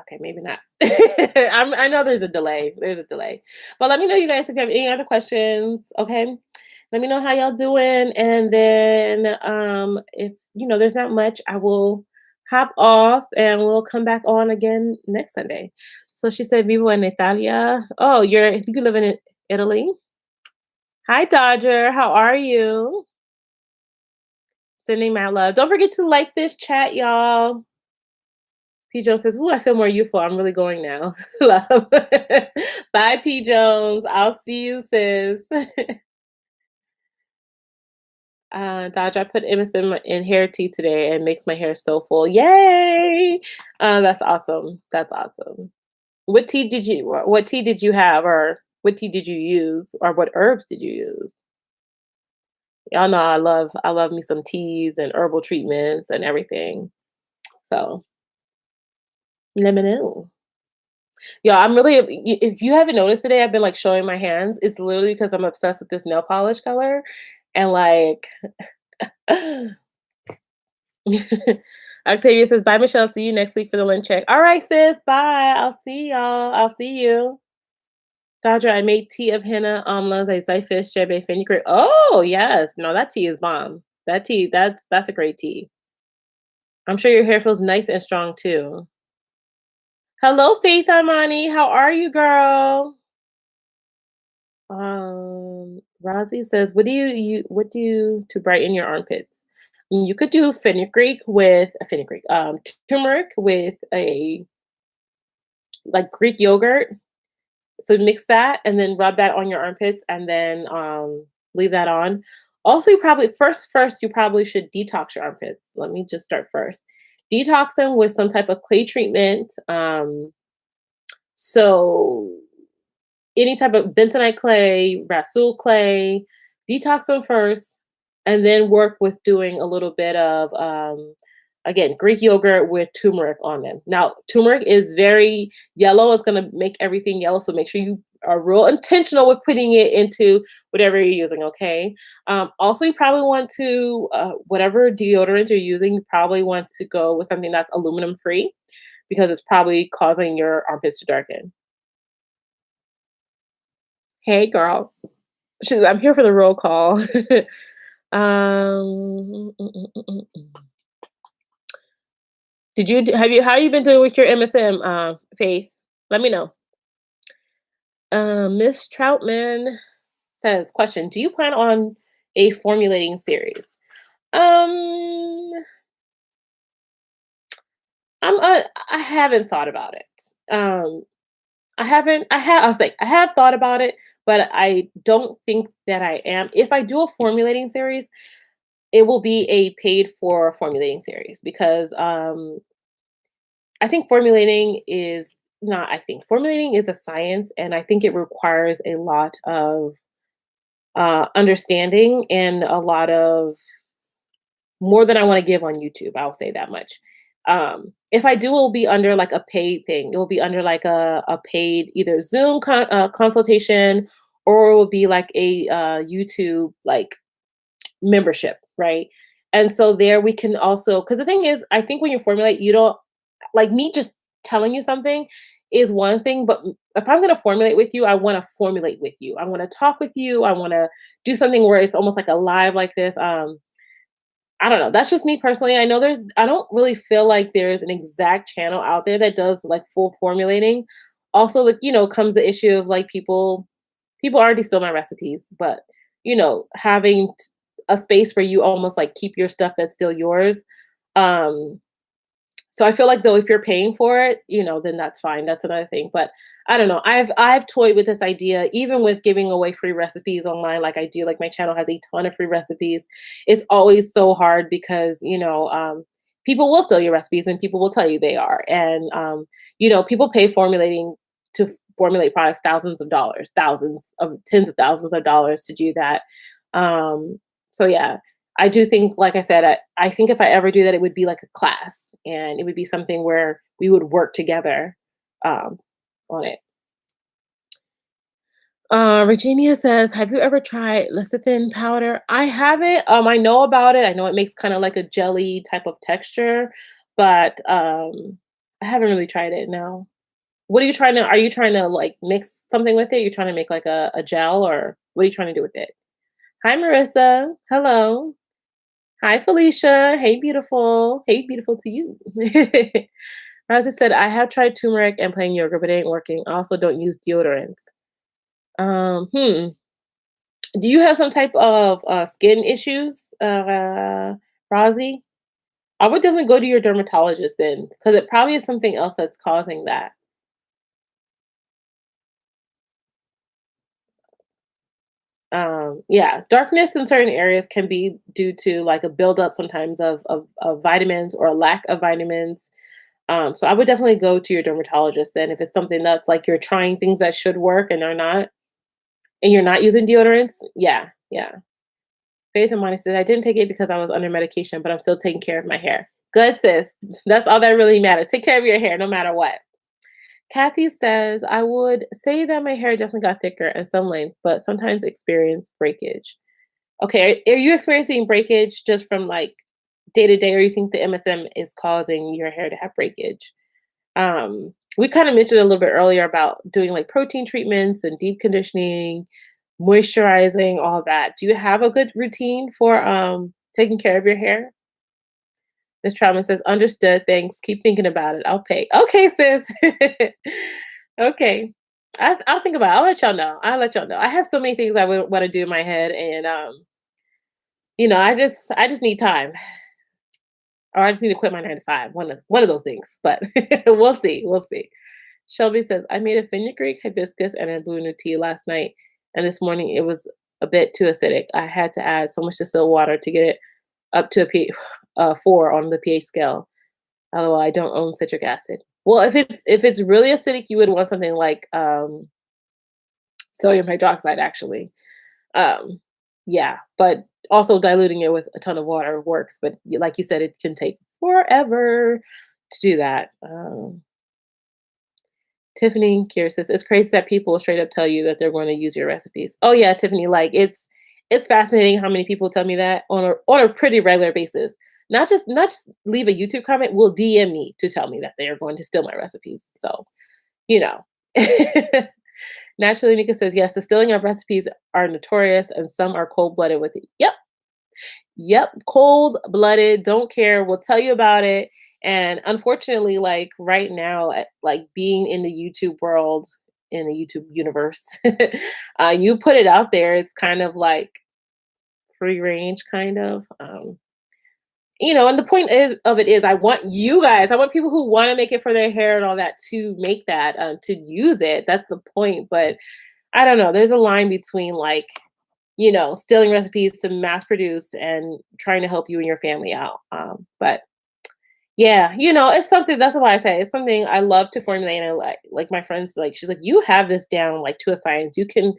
S1: Okay, maybe not. I know there's a delay. There's a delay. But let me know, you guys, if you have any other questions. Okay. Let me know how y'all doing. And then if there's not much, I will hop off and we'll come back on again next Sunday. So she said, Vivo en Italia. Oh, you live in Italy? Hi, Dodger. How are you? Sending my love. Don't forget to like this chat, y'all. P. Jones says, "Ooh, I feel more youthful. I'm really going now." Love. Bye, P. Jones. I'll see you, sis. Dodge, I put MSM in hair tea today and makes my hair so full. Yay! That's awesome. That's awesome. What tea did you have, or what tea did you use, or what herbs did you use? Y'all know I love me some teas and herbal treatments and everything. So let me know. Yeah, I'm really if you haven't noticed today, I've been like showing my hands. It's literally because I'm obsessed with this nail polish color. And like Octavia says, bye Michelle. See you next week for the lint check. All right, sis. Bye. I'll see y'all. I'll see you. Dodger, I made tea of henna, amlas, xyphus, shebe, fenugreek. Oh yes. No, that tea is bomb. That tea, that's a great tea. I'm sure your hair feels nice and strong too. Hello, Faith Armani. How are you, girl? Rosie says, what do you to brighten your armpits? You could do fenugreek, turmeric with a like Greek yogurt. So mix that and then rub that on your armpits and then leave that on. Also, you probably first you probably should detox your armpits. Let me just start first. Detox them with some type of clay treatment. So any type of bentonite clay, rasul clay, detox them first, and then work with doing a little bit of again Greek yogurt with turmeric on them. Now, turmeric is very yellow; it's going to make everything yellow. So make sure you are real intentional with putting it into whatever you're using. Okay. Also, you probably want to whatever deodorant you're using, you probably want to go with something that's aluminum free because it's probably causing your armpits to darken. Hey, girl. She's I'm here for the roll call. Did you have you how you been doing with your MSM, Faith? Let me know. Miss Troutman says, question, do you plan on a formulating series? Um, I haven't thought about it. I was like, I have thought about it, but I don't think that I am. If I do a formulating series, it will be a paid for formulating series because I think formulating is not I think formulating is a science and I think it requires a lot of understanding and a lot of more than I want to give on YouTube. I'll say that much. If I do, it will be under like a paid thing. It will be under like a paid either Zoom consultation or it will be like a YouTube like membership, right? And so there we can also because the thing is, I think when you formulate, you don't like me just telling you something is one thing, but if I'm gonna formulate with you, I want to formulate with you. I want to talk with you. I want to do something where it's almost like a live like this. I don't know. That's just me personally. I know I don't really feel like there's an exact channel out there that does like full formulating. Also, like, comes the issue of like people already steal my recipes, but having a space where you almost like keep your stuff that's still yours. Um, so I feel like though if you're paying for it, then that's fine. That's another thing. But I don't know. I've toyed with this idea, even with giving away free recipes online, like I do. Like my channel has a ton of free recipes. It's always so hard because people will steal your recipes and people will tell you they are, and people pay formulating to formulate products thousands of dollars, thousands of tens of thousands of dollars to do that. So yeah, I do think, like I said, I think if I ever do that, it would be like a class and it would be something where we would work together um, on it. Virginia says, have you ever tried lecithin powder? I haven't. I know about it. I know it makes kind of like a jelly type of texture, but I haven't really tried it. No. What are you trying to? Are you trying to like mix something with it? You're trying to make like a gel, or what are you trying to do with it? Hi, Marissa. Hello. Hi, Felicia. Hey, beautiful. Hey, beautiful to you. As I said, I have tried turmeric and plain yogurt, but it ain't working. I also don't use deodorants. Um, hmm. Do you have some type of skin issues, Rosie? I would definitely go to your dermatologist then, because it probably is something else that's causing that. Yeah, darkness in certain areas can be due to like a buildup sometimes of vitamins or a lack of vitamins. So I would definitely go to your dermatologist then if it's something that's like you're trying things that should work and they're not, and you're not using deodorants. Yeah, yeah. Faith and Money says I didn't take it because I was under medication, but I'm still taking care of my hair. Good sis. That's all that really matters. Take care of your hair no matter what. Kathy says, I would say that my hair definitely got thicker and some length, but sometimes experience breakage. Okay, are you experiencing breakage just from like day to day, or you think the MSM is causing your hair to have breakage? We kind of mentioned a little bit earlier about doing like protein treatments and deep conditioning, moisturizing, all that. Do you have a good routine for taking care of your hair? Miss Trauma says, understood. Thanks. Keep thinking about it. I'll pay. Okay, sis. Okay. I'll think about it. I'll let y'all know. I'll let y'all know. I have so many things I would want to do in my head, and I just need time, or I just need to quit my 9 to 5. One of those things. But we'll see. We'll see. Shelby says, I made a fenugreek, hibiscus, and a blue tea last night, and this morning it was a bit too acidic. I had to add so much distilled water to get it up to a 4 on the pH scale. Although I don't own citric acid. Well, if it's really acidic, you would want something like sodium hydroxide, actually. Um, yeah, but also diluting it with a ton of water works. But like you said, it can take forever to do that. Tiffany Kier says it's crazy that people will straight up tell you that they're going to use your recipes. Oh yeah, Tiffany, like it's fascinating how many people tell me that on a pretty regular basis. Not just leave a YouTube comment, will DM me to tell me that they are going to steal my recipes. So, you know. Naturally Nika says, yes, the stealing of recipes are notorious and some are cold-blooded with it. Yep. Yep, cold-blooded, don't care, will tell you about it, and unfortunately, like, right now, like, being in the YouTube world, in the YouTube universe, you put it out there, it's kind of like free range, kind of, and the point is I want people who wanna make it for their hair and all that to make that, to use it, that's the point, but I don't know, there's a line between, like, stealing recipes to mass produce and trying to help you and your family out. But yeah, it's something. That's why I say it's something I love to formulate. And I like my friends, like she's like, you have this down like to a science. You can,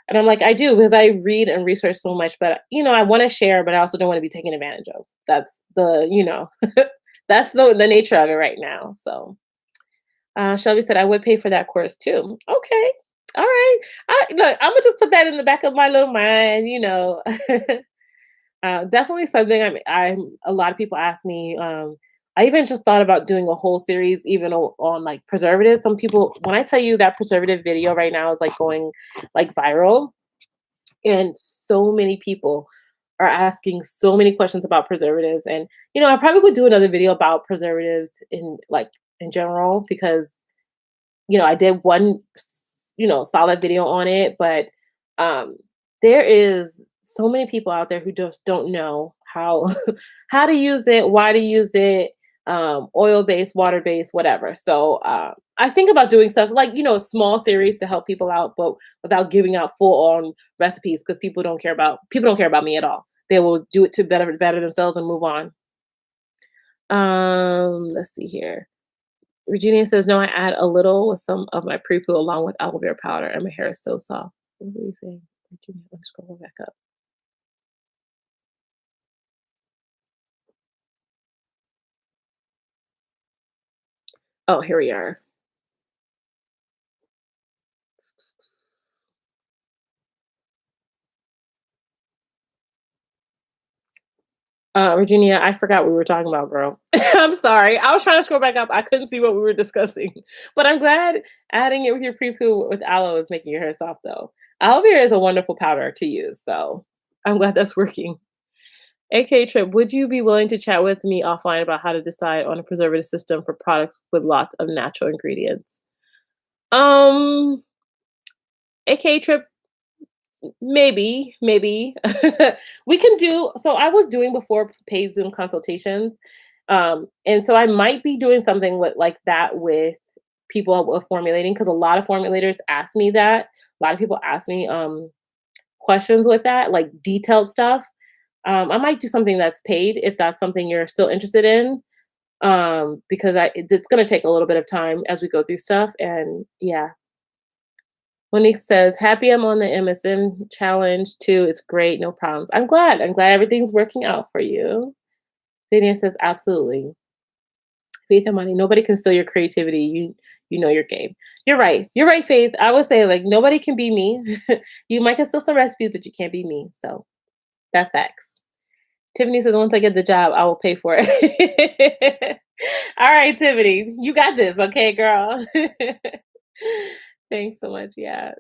S1: and I'm like, I do because I read and research so much. But I want to share, but I also don't want to be taken advantage of. That's that's the nature of it right now. So Shelby said I would pay for that course too. Okay. All right. Look, I'm gonna just put that in the back of my little mind. Definitely something I'm a lot of people ask me. I even just thought about doing a whole series even on like preservatives. Some people, when I tell you that preservative video right now is like going like viral, and so many people are asking so many questions about preservatives. And I probably would do another video about preservatives in general because I did one, solid video on it, but um, there is so many people out there who just don't know how how to use it, why to use it, oil based, water based, whatever. So I think about doing stuff like a small series to help people out, but without giving out full on recipes because people don't care about me at all. They will do it to better themselves and move on. Let's see here. Virginia says, "No, I add a little with some of my pre-poo along with aloe vera powder, and my hair is so soft." What were you saying, Virginia? Let me scroll back up. Oh, here we are. Virginia, I forgot what we were talking about, girl. I'm sorry. I was trying to scroll back up. I couldn't see what we were discussing, but I'm glad adding it with your pre-poo with aloe is making your hair soft, though. Aloe vera is a wonderful powder to use, so I'm glad that's working. AK Trip, would you be willing to chat with me offline about how to decide on a preservative system for products with lots of natural ingredients? Um, AK Trip, maybe. We can do so I was doing before paid Zoom consultations. And so I might be doing something with like that with people with formulating because a lot of formulators ask me that. A lot of people ask me questions with that, like detailed stuff. I might do something that's paid if that's something you're still interested in. Because it's gonna take a little bit of time as we go through stuff. And yeah, Monique says, happy I'm on the MSM challenge too. It's great, no problems. I'm glad. I'm glad everything's working out for you. Vivian says, absolutely. Faith and money. Nobody can steal your creativity. You know your game. You're right. You're right, Faith. I would say like nobody can be me. You might can steal some recipes, but you can't be me. So that's facts. Tiffany says, once I get the job, I will pay for it. All right, Tiffany, you got this, okay, girl. Thanks so much. Yeah,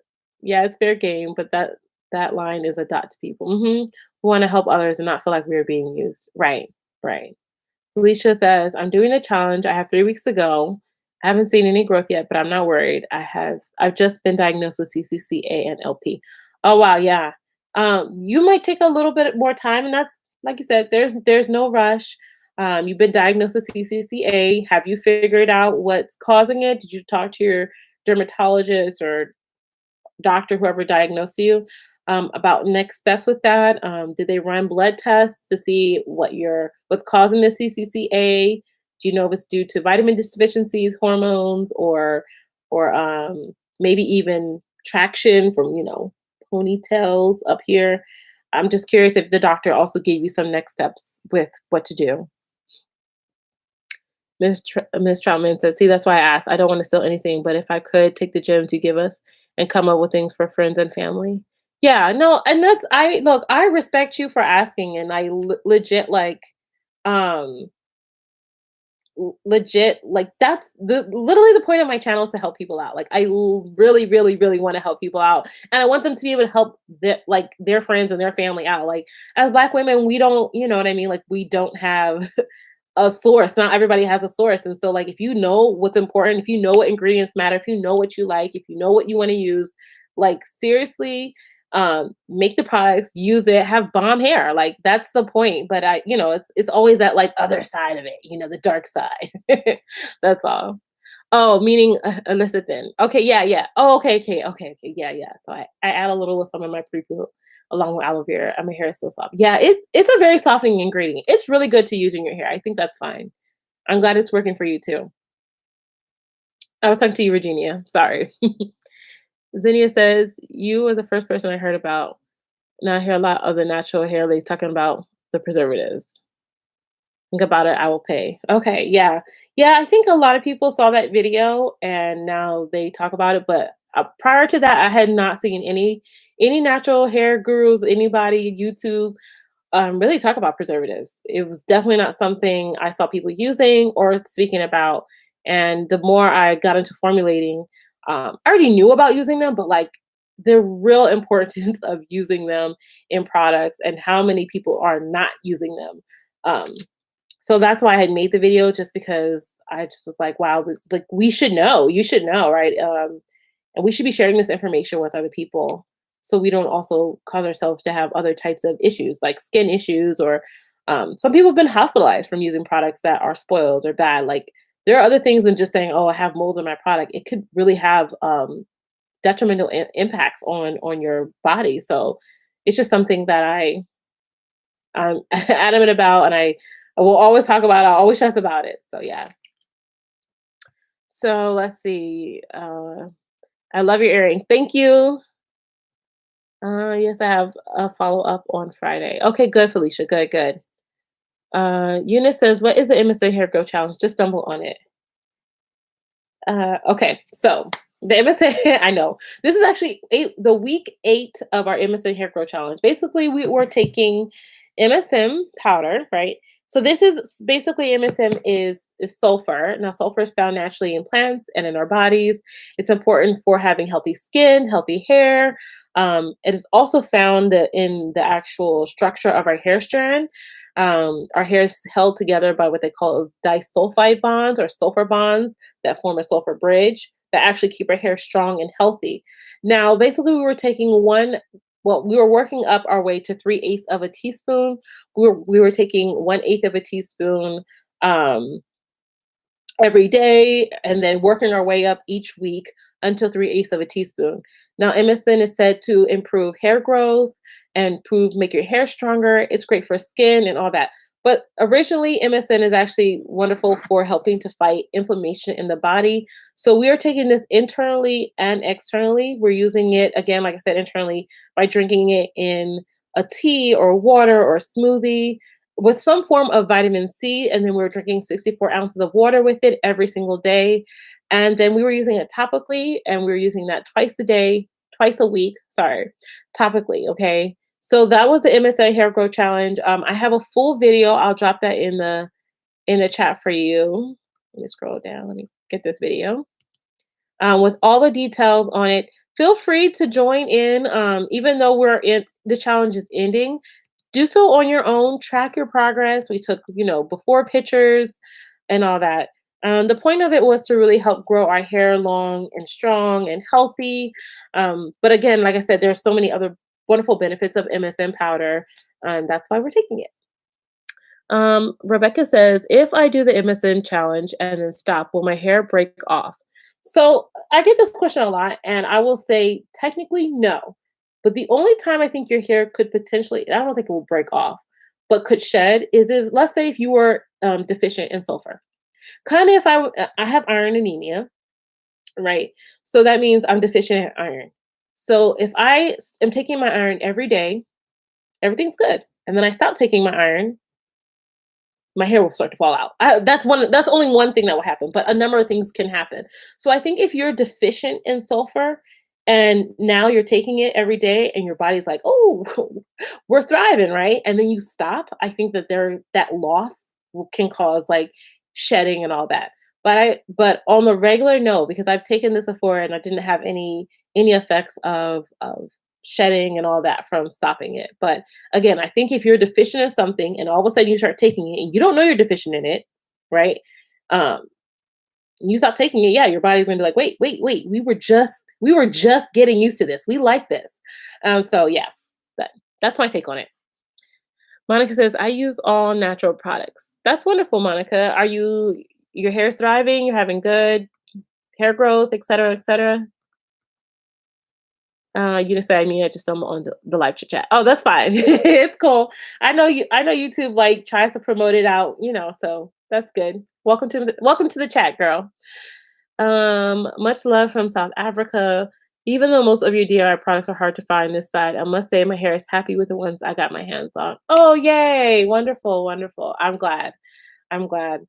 S1: yeah, it's fair game, but that line is a dot to people. We want to help others and not feel like we're being used. Right, right. Felicia says, I'm doing a challenge. I have 3 weeks to go. I haven't seen any growth yet, but I'm not worried. I've just been diagnosed with CCCA and LP. Oh wow, yeah. You might take a little bit more time, and that's like you said, there's no rush. You've been diagnosed with CCCA. Have you figured out what's causing it? Did you talk to your dermatologist or doctor, whoever diagnosed you, about next steps with that? Did they run blood tests to see what's causing the CCCA? Do you know if it's due to vitamin deficiencies, hormones, or maybe even traction from ponytails up here? I'm just curious if the doctor also gave you some next steps with what to do. Miss Troutman says, "See, that's why I asked. I don't want to steal anything, but if I could take the gems you give us and come up with things for friends and family." Yeah, no, and that's I look, I respect you for asking, and I legit um legit like that's the literally the point of my channel is to help people out. Like really, really, really want to help people out, and I want them to be able to help their friends and their family out. Like as Black women, we don't, you know what I mean? Like we don't have a source. Not everybody has a source. And so like if you know what's important, if you know what ingredients matter, if you know what you like, if you know what you want to use, like seriously, make the products, use it, have bomb hair. Like that's the point. But it's always that like other side of it, the dark side. That's all. Oh, meaning illicit then. Okay, yeah, yeah. Oh, okay. Yeah, yeah. So I add a little of some of my pre-poo along with aloe vera, and my hair is so soft. Yeah, it's a very softening ingredient. It's really good to use in your hair. I think that's fine. I'm glad it's working for you too. I was talking to you, Virginia. Sorry. Zinnia says, you was the first person I heard about. Now I hear a lot of the natural hair ladies talking about the preservatives. Think about it, I will pay. Okay, yeah. Yeah, I think a lot of people saw that video and now they talk about it, but prior to that I had not seen any natural hair gurus, anybody YouTube really talk about preservatives. It was definitely not something I saw people using or speaking about. And the more I got into formulating, I already knew about using them, but like the real importance of using them in products and how many people are not using them. Um, so that's why I had made the video, just because I just was like, wow, like we should know, you should know, right? And we should be sharing this information with other people so we don't also cause ourselves to have other types of issues like skin issues or some people have been hospitalized from using products that are spoiled or bad. Like there are other things than just saying, oh, I have mold in my product. It could really have detrimental impacts on your body. So it's just something that I'm adamant about, and I will always talk about it. I always stress about it. So yeah. So let's see. I love your earring. Thank you. Yes, I have a follow up on Friday. Okay, good, Felicia. Good, good. Eunice says, "What is the MSA Hair Growth Challenge?" Just stumble on it. Okay, so the MSA, I know this is actually the week 8 of our MSA Hair Growth Challenge. Basically, we were taking MSM powder, right? So this is basically MSM is sulfur. Now, sulfur is found naturally in plants and in our bodies. It's important for having healthy skin, healthy hair. It is also found in the actual structure of our hair strand. Our hair is held together by what they call as disulfide bonds or sulfur bonds that form a sulfur bridge that actually keep our hair strong and healthy. Now, basically, we were taking well, we were working up our way to 3/8 of a teaspoon. We were taking 1/8 of a teaspoon um, every day and then working our way up each week until 3/8 of a teaspoon. Now, MSM is said to improve hair growth and make your hair stronger. It's great for skin and all that. But originally, MSM is actually wonderful for helping to fight inflammation in the body. So we are taking this internally and externally. We're using it, again, like I said, internally by drinking it in a tea or water or smoothie with some form of vitamin C, and then we were drinking 64 ounces of water with it every single day. And then we were using it topically, and we were using that twice a day, twice a week, sorry, topically. Okay. So that was the MSA hair growth challenge. I have a full video. I'll drop that in the chat for you. Let me scroll down. Let me get this video with all the details on it. Feel free to join in, even though the challenge is ending. Do so on your own. Track your progress. We took, before pictures and all that. The point of it was to really help grow our hair long and strong and healthy. But again, like I said, there's so many other wonderful benefits of MSM powder, and that's why we're taking it. Rebecca says, if I do the MSN challenge and then stop, will my hair break off? So I get this question a lot, and I will say technically no. But the only time I think your hair could potentially, I don't think it will break off, but could shed is if, let's say, if you were deficient in sulfur. Kind of if I have iron anemia, right? So that means I'm deficient in iron. So if I am taking my iron every day, everything's good. And then I stop taking my iron, my hair will start to fall out. That's only one thing that will happen, but a number of things can happen. So I think if you're deficient in sulfur and now you're taking it every day and your body's like, "Oh, we're thriving," right? And then you stop, I think that loss can cause like shedding and all that. But on the regular, no, because I've taken this before and I didn't have any effects of shedding and all that from stopping it. But again, I think if you're deficient in something and all of a sudden you start taking it and you don't know you're deficient in it, right? Um, you stop taking it, yeah, your body's gonna be like, wait, wait, wait, we were just getting used to this. We like this. So yeah, that, that's my take on it. Monica says, I use all natural products. That's wonderful, Monica. Your hair's thriving, you're having good hair growth, et cetera, et cetera? You just say, I mean, I just don't on the live chat. Oh, that's fine. It's cool. I know YouTube like tries to promote it out, so that's good. Welcome to the chat, girl. Much love from South Africa. Even though most of your DIY products are hard to find this side, I must say my hair is happy with the ones I got my hands on. Oh, yay. Wonderful, wonderful. I'm glad. I'm glad.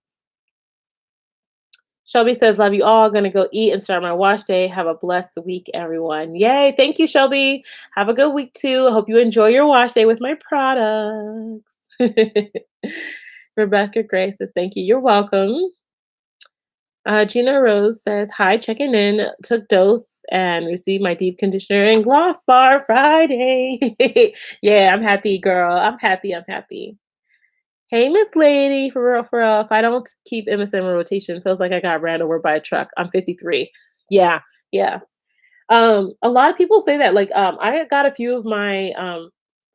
S1: Shelby says, love you all. Gonna go eat and start my wash day. Have a blessed week, everyone. Yay. Thank you, Shelby. Have a good week too. I hope you enjoy your wash day with my products. Rebecca Gray says, thank you. You're welcome. Gina Rose says, hi, checking in. Took dose and received my deep conditioner and gloss bar Friday. Yeah, I'm happy, girl. I'm happy. I'm happy. Hey, Miss Lady, for real, for real. If I don't keep MSM in rotation, feels like I got ran over by a truck. I'm 53. Yeah, yeah. A lot of people say that. Like, I got a few of my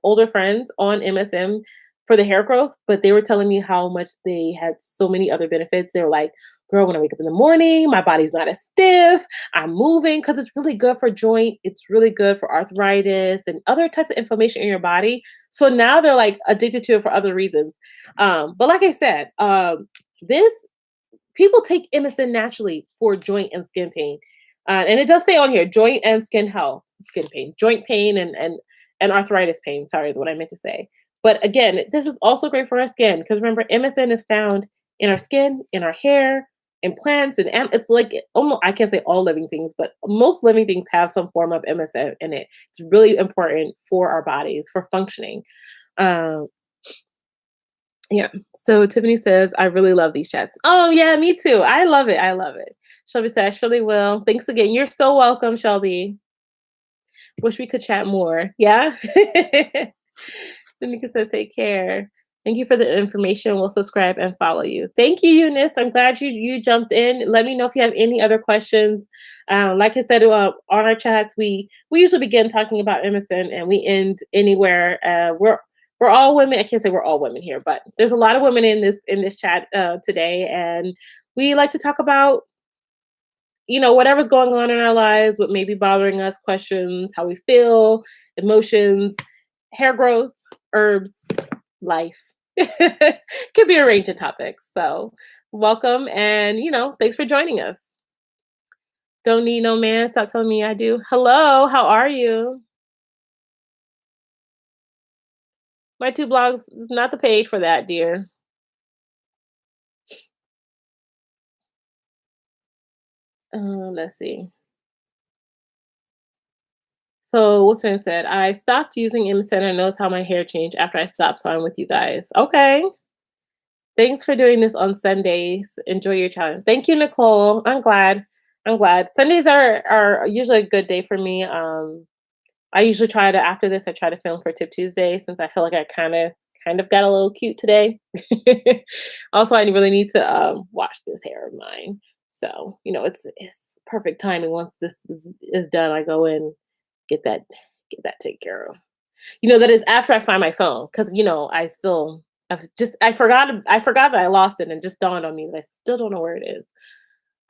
S1: older friends on MSM for the hair growth, but they were telling me how much they had so many other benefits. They were like, girl, when I wake up in the morning, my body's not as stiff. I'm moving because it's really good for joint. It's really good for arthritis and other types of inflammation in your body. So now they're like addicted to it for other reasons. But like I said, this people take MSM naturally for joint and skin pain. And it does say on here, joint and skin health, skin pain, joint pain and arthritis pain, sorry, is what I meant to say. But again, this is also great for our skin because remember, MSM is found in our skin, in our hair, in plants, and it's like almost, I can't say all living things, but most living things have some form of MSM in it. It's really important for our bodies, for functioning. Um, yeah. So Tiffany says, I really love these chats. Oh, yeah, me too. I love it. I love it. Shelby said, I surely will. Thanks again. You're so welcome, Shelby. Wish we could chat more. Yeah. Tanika says, take care. Thank you for the information. We'll subscribe and follow you. Thank you, Eunice. I'm glad you jumped in. Let me know if you have any other questions. Like I said, on our chats, we usually begin talking about MSN and we end anywhere. We're all women. I can't say we're all women here, but there's a lot of women in this chat today, and we like to talk about whatever's going on in our lives, what may be bothering us, questions, how we feel, emotions, hair growth, herbs, life. Could be a range of topics. So welcome and thanks for joining us. Don't need no man. Stop telling me I do. Hello, how are you? My two blogs is not the page for that, dear. Let's see. So what's been said? I stopped using MSN and knows how my hair changed after I stopped, so I'm with you guys. Okay. Thanks for doing this on Sundays. Enjoy your challenge. Thank you, Nicole. I'm glad. I'm glad. Sundays are usually a good day for me. I usually try to after this I try to film for Tip Tuesday since I feel like I kind of got a little cute today. Also, I really need to wash this hair of mine. So, it's perfect timing. Once this is done, I go in, get that get that taken care of. That is after I find my phone because I forgot that I lost it and it just dawned on me that I still don't know where it is.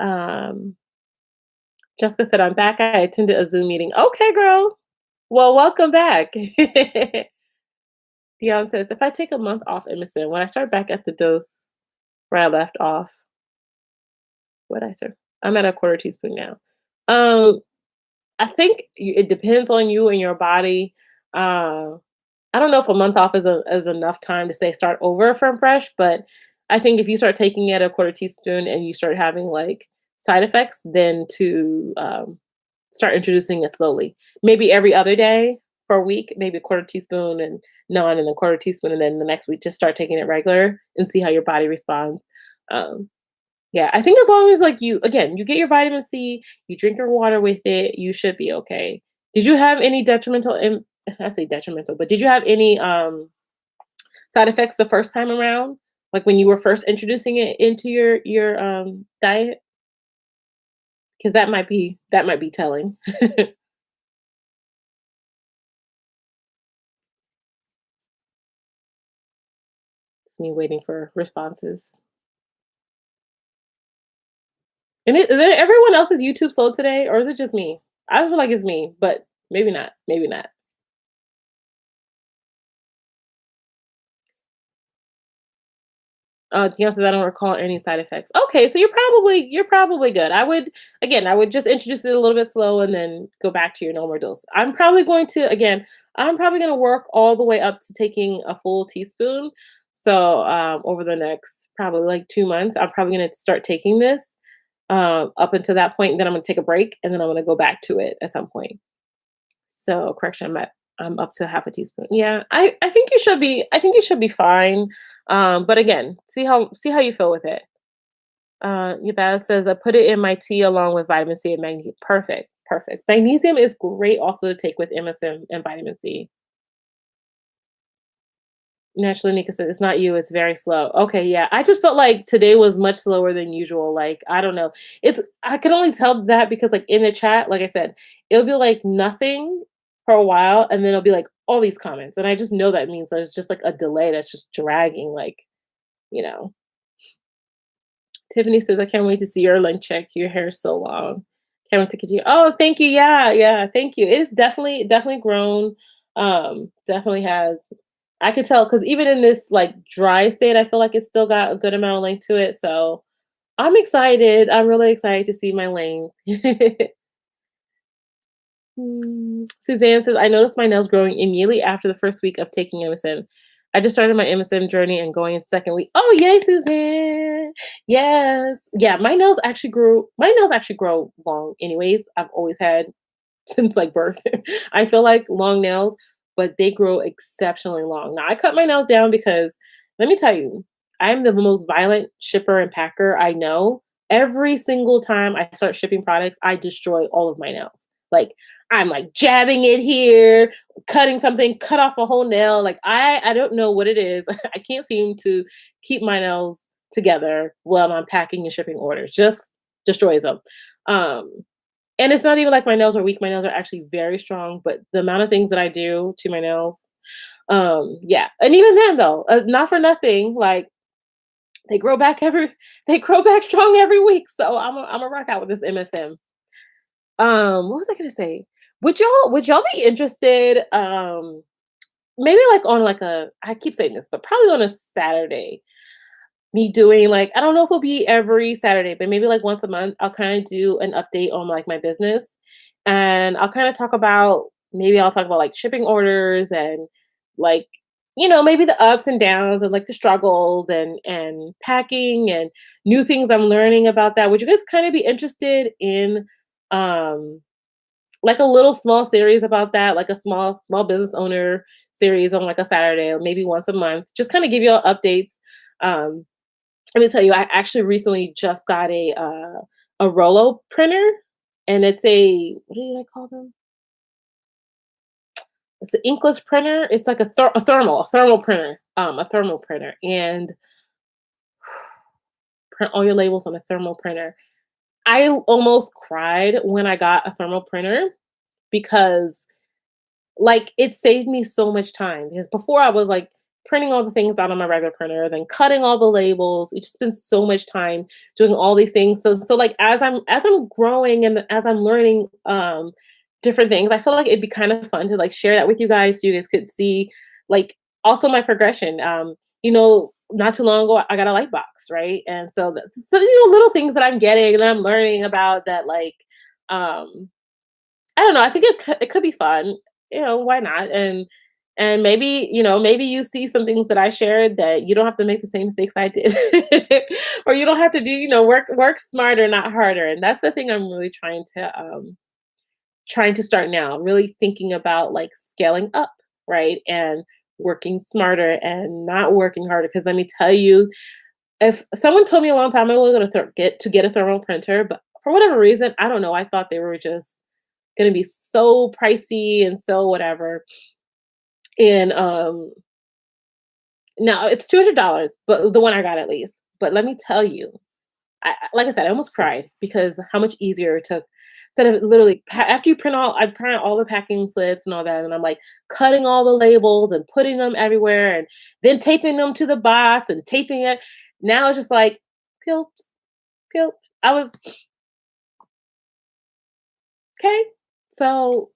S1: Um, Jessica said, I'm back. I attended a Zoom meeting. Okay, girl. Well, welcome back. Dion says, if I take a month off MSN, when I start back at the dose where I left off, what I start? I'm at a quarter teaspoon now. Um, I think it depends on you and your body. Uh, I don't know if a month off is enough time to say start over from fresh, but I think if you start taking it a quarter teaspoon and you start having like side effects, then to start introducing it slowly. Maybe every other day for a week, maybe a quarter teaspoon and none, and a quarter teaspoon, and then the next week just start taking it regular and see how your body responds. Um, yeah, I think as long as like you get your vitamin C, you drink your water with it, you should be okay. Did you have any I say detrimental, but did you have any side effects the first time around? Like when you were first introducing it into your diet? Because that might be telling. It's me waiting for responses. And is it everyone else's YouTube slow today, or is it just me? I feel like it's me, but maybe not. Maybe not. Dion says, "I don't recall any side effects." Okay, so you're probably good. I would just introduce it a little bit slow and then go back to your normal dose. I'm probably gonna work all the way up to taking a full teaspoon. So over the next probably like 2 months, I'm probably gonna start taking this up until that point. And then I'm gonna take a break, and then I'm gonna go back to it at some point. So correction, I'm up to half a teaspoon. Yeah, I think you should be fine. But again, see how you feel with it. Yabaz says I put it in my tea along with vitamin C and magnesium. Perfect, perfect. Magnesium is great also to take with MSM and vitamin C. Naturally, Nika said it's not you, it's very slow. Okay, yeah. I just felt like today was much slower than usual. Like, I don't know. I can only tell that because like in the chat, like I said, it'll be like nothing for a while and then it'll be like all these comments. And I just know that means there's just like a delay that's just dragging, like, you know. Tiffany says, I can't wait to see your link check. Your hair is so long. Can't wait to get you. Oh, thank you. Yeah, yeah, thank you. It is definitely grown. Definitely has. I could tell because even in this like dry state, I feel like it's still got a good amount of length to it. So I'm excited. I'm really excited to see my length. Suzanne says, I noticed my nails growing immediately after the first week of taking MSM. I just started my MSM journey and going in second week. Oh, yay, Suzanne. Yes. Yeah, my nails actually grow long anyways. I've always had since like birth. I feel like long nails, but they grow exceptionally long. Now I cut my nails down because let me tell you, I'm the most violent shipper and packer I know. Every single time I start shipping products, I destroy all of my nails. Like I'm like jabbing it here, cutting something, cut off a whole nail. Like I don't know what it is. I can't seem to keep my nails together while I'm packing and shipping orders. Just destroys them. Um, and it's not even like my nails are weak. My nails are actually very strong, but the amount of things that I do to my nails, yeah. And even then though, not for nothing, like they grow back every they grow back strong every week. So I'm a rock out with this MSM. What was I gonna say? Would y'all be interested, maybe like on like a I keep saying this, but probably on a Saturday, me doing like I don't know if it'll be every Saturday, but maybe like once a month, I'll kind of do an update on like my business. And I'll kind of talk about maybe I'll talk about like shipping orders and like maybe the ups and downs and like the struggles and packing and new things I'm learning about that. Would you guys kind of be interested in um like a little small series about that, like a small business owner series on like a Saturday or maybe once a month? Just kind of give you all updates. Um, Let me tell you, I actually recently just got a Rolo printer, and it's a what do they call them? It's an inkless printer. It's like a thermal printer, a thermal printer, and print all your labels on a thermal printer. I almost cried when I got a thermal printer because like, it saved me so much time because before I was, like, printing all the things out on my regular printer, then cutting all the labels. It just spent so much time doing all these things. So, like, as I'm growing and as I'm learning, different things, I feel like it'd be kind of fun to, like, share that with you guys so you guys could see, like, also my progression. Not too long ago, I got a light box, right? And so, little things that I'm getting, that I'm learning about that, like, um I don't know. I think it could be fun. Why not? And maybe you see some things that I shared that you don't have to make the same mistakes I did, or you don't have to do work smarter, not harder. And that's the thing I'm really trying to start now. Really thinking about like scaling up, right, and working smarter and not working harder. Because let me tell you, if someone told me a long time ago I was going to get a thermal printer, but for whatever reason, I don't know. I thought they were just gonna be so pricey and so whatever. And now it's $200, but the one I got at least. But let me tell you, like I said, I almost cried because how much easier it took. Instead of literally after I print out all the packing slips and all that, and I'm like cutting all the labels and putting them everywhere, and then taping them to the box and taping it. Now it's just like, pilps, pilp. I was okay. So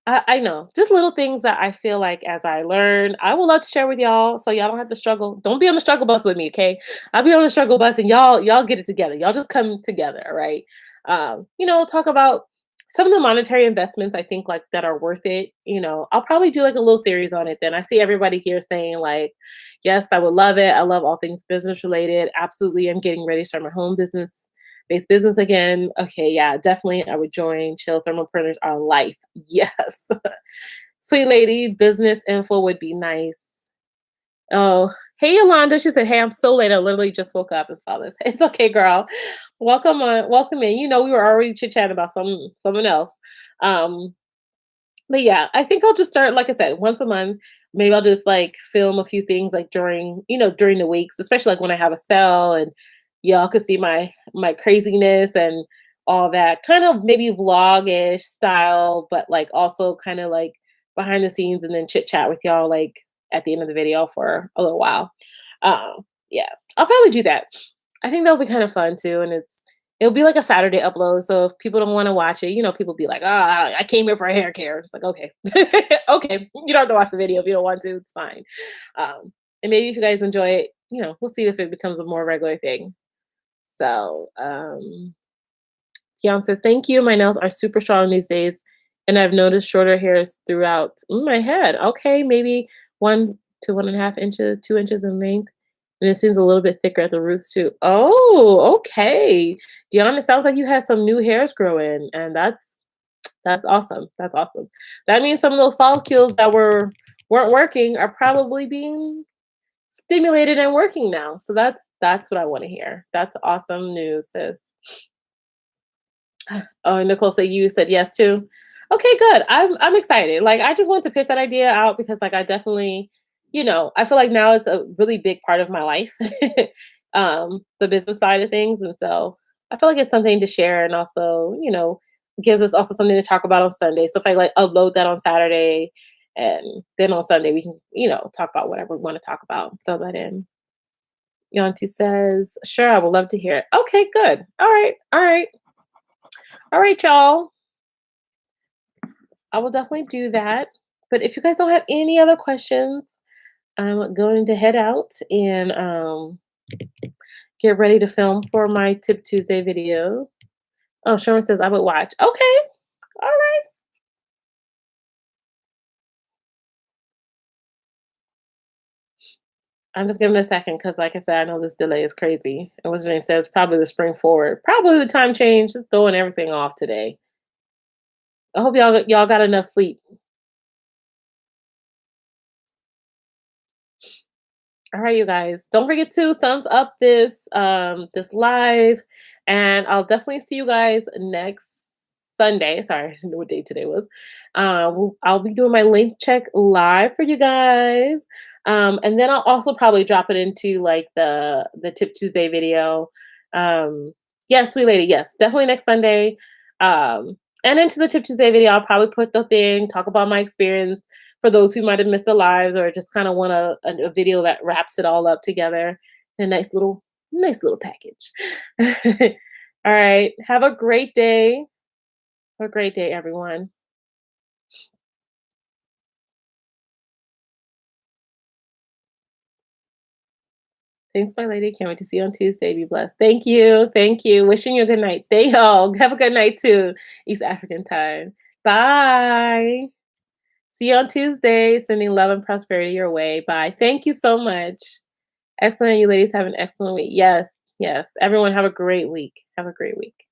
S1: I know just little things that I feel like as I learn, I would love to share with y'all so y'all don't have to struggle. Don't be on the struggle bus with me, okay? I'll be on the struggle bus and y'all get it together. Y'all just come together, right? Talk about some of the monetary investments I think like that are worth it. I'll probably do like a little series on it then. I see everybody here saying like, yes, I would love it. I love all things business related. Absolutely. I'm getting ready to start my home based business again. Okay, yeah, definitely. I would join. Chill thermal printers are life. Yes. Sweet lady, business info would be nice. Oh, hey Yolanda. She said, hey, I'm so late. I literally just woke up and saw this. It's okay, girl. Welcome in. We were already chit-chatting about someone else. Um, but yeah, I think I'll just start, like I said, once a month. Maybe I'll just like film a few things like during the weeks, especially like when I have a sale and y'all could see my craziness and all that. Kind of maybe vlog-ish style, but like also kind of like behind the scenes and then chit chat with y'all like at the end of the video for a little while. Yeah, I'll probably do that. I think that'll be kind of fun too, and it'll be like a Saturday upload. So if people don't want to watch it, people be like, "Ah, I came here for a hair care." It's like, okay, okay, you don't have to watch the video if you don't want to. It's fine. And maybe if you guys enjoy it, we'll see if it becomes a more regular thing. So, Tian says, "Thank you. My nails are super strong these days, and I've noticed shorter hairs throughout my head. Okay, maybe 1 to 1.5 inches, 2 inches in length." And it seems a little bit thicker at the roots too. Oh, okay. Deanna, sounds like you had some new hairs growing, and that's awesome. That's awesome. That means some of those follicles that weren't working are probably being stimulated and working now. So that's what I want to hear. That's awesome news, sis. Oh, Nicole said you said yes too. Okay, good. I'm excited. Like I just want to pitch that idea out because like I definitely, I feel like now it's a really big part of my life. The business side of things. And so I feel like it's something to share and also, gives us also something to talk about on Sunday. So if I like upload that on Saturday and then on Sunday we can, talk about whatever we want to talk about. Throw that in. Yanti says, sure, I would love to hear it. Okay, good. All right. All right. All right, y'all. I will definitely do that. But if you guys don't have any other questions, I'm going to head out and get ready to film for my Tip Tuesday video. Oh, Sherman says I would watch. Okay. All right. I'm just giving it a second because, like I said, I know this delay is crazy. And what James says, probably the spring forward, probably the time change, just throwing everything off today. I hope y'all got enough sleep. All right, you guys. Don't forget to thumbs up this live, and I'll definitely see you guys next Sunday. Sorry, I didn't know what day today was. I'll be doing my link check live for you guys, and then I'll also probably drop it into like the Tip Tuesday video. Yes, sweet lady. Yes, definitely next Sunday. And into the Tip Tuesday video, I'll probably put the thing, talk about my experience for those who might have missed the lives or just kind of want a video that wraps it all up together in a nice little package. All right. Have a great day. Have a great day, everyone. Thanks, my lady. Can't wait to see you on Tuesday. Be blessed. Thank you. Thank you. Wishing you a good night. Thank y'all. Have a good night too. East African time. Bye. See you on Tuesday. Sending love and prosperity your way. Bye. Thank you so much. Excellent. You ladies have an excellent week. Yes. Yes. Everyone have a great week. Have a great week.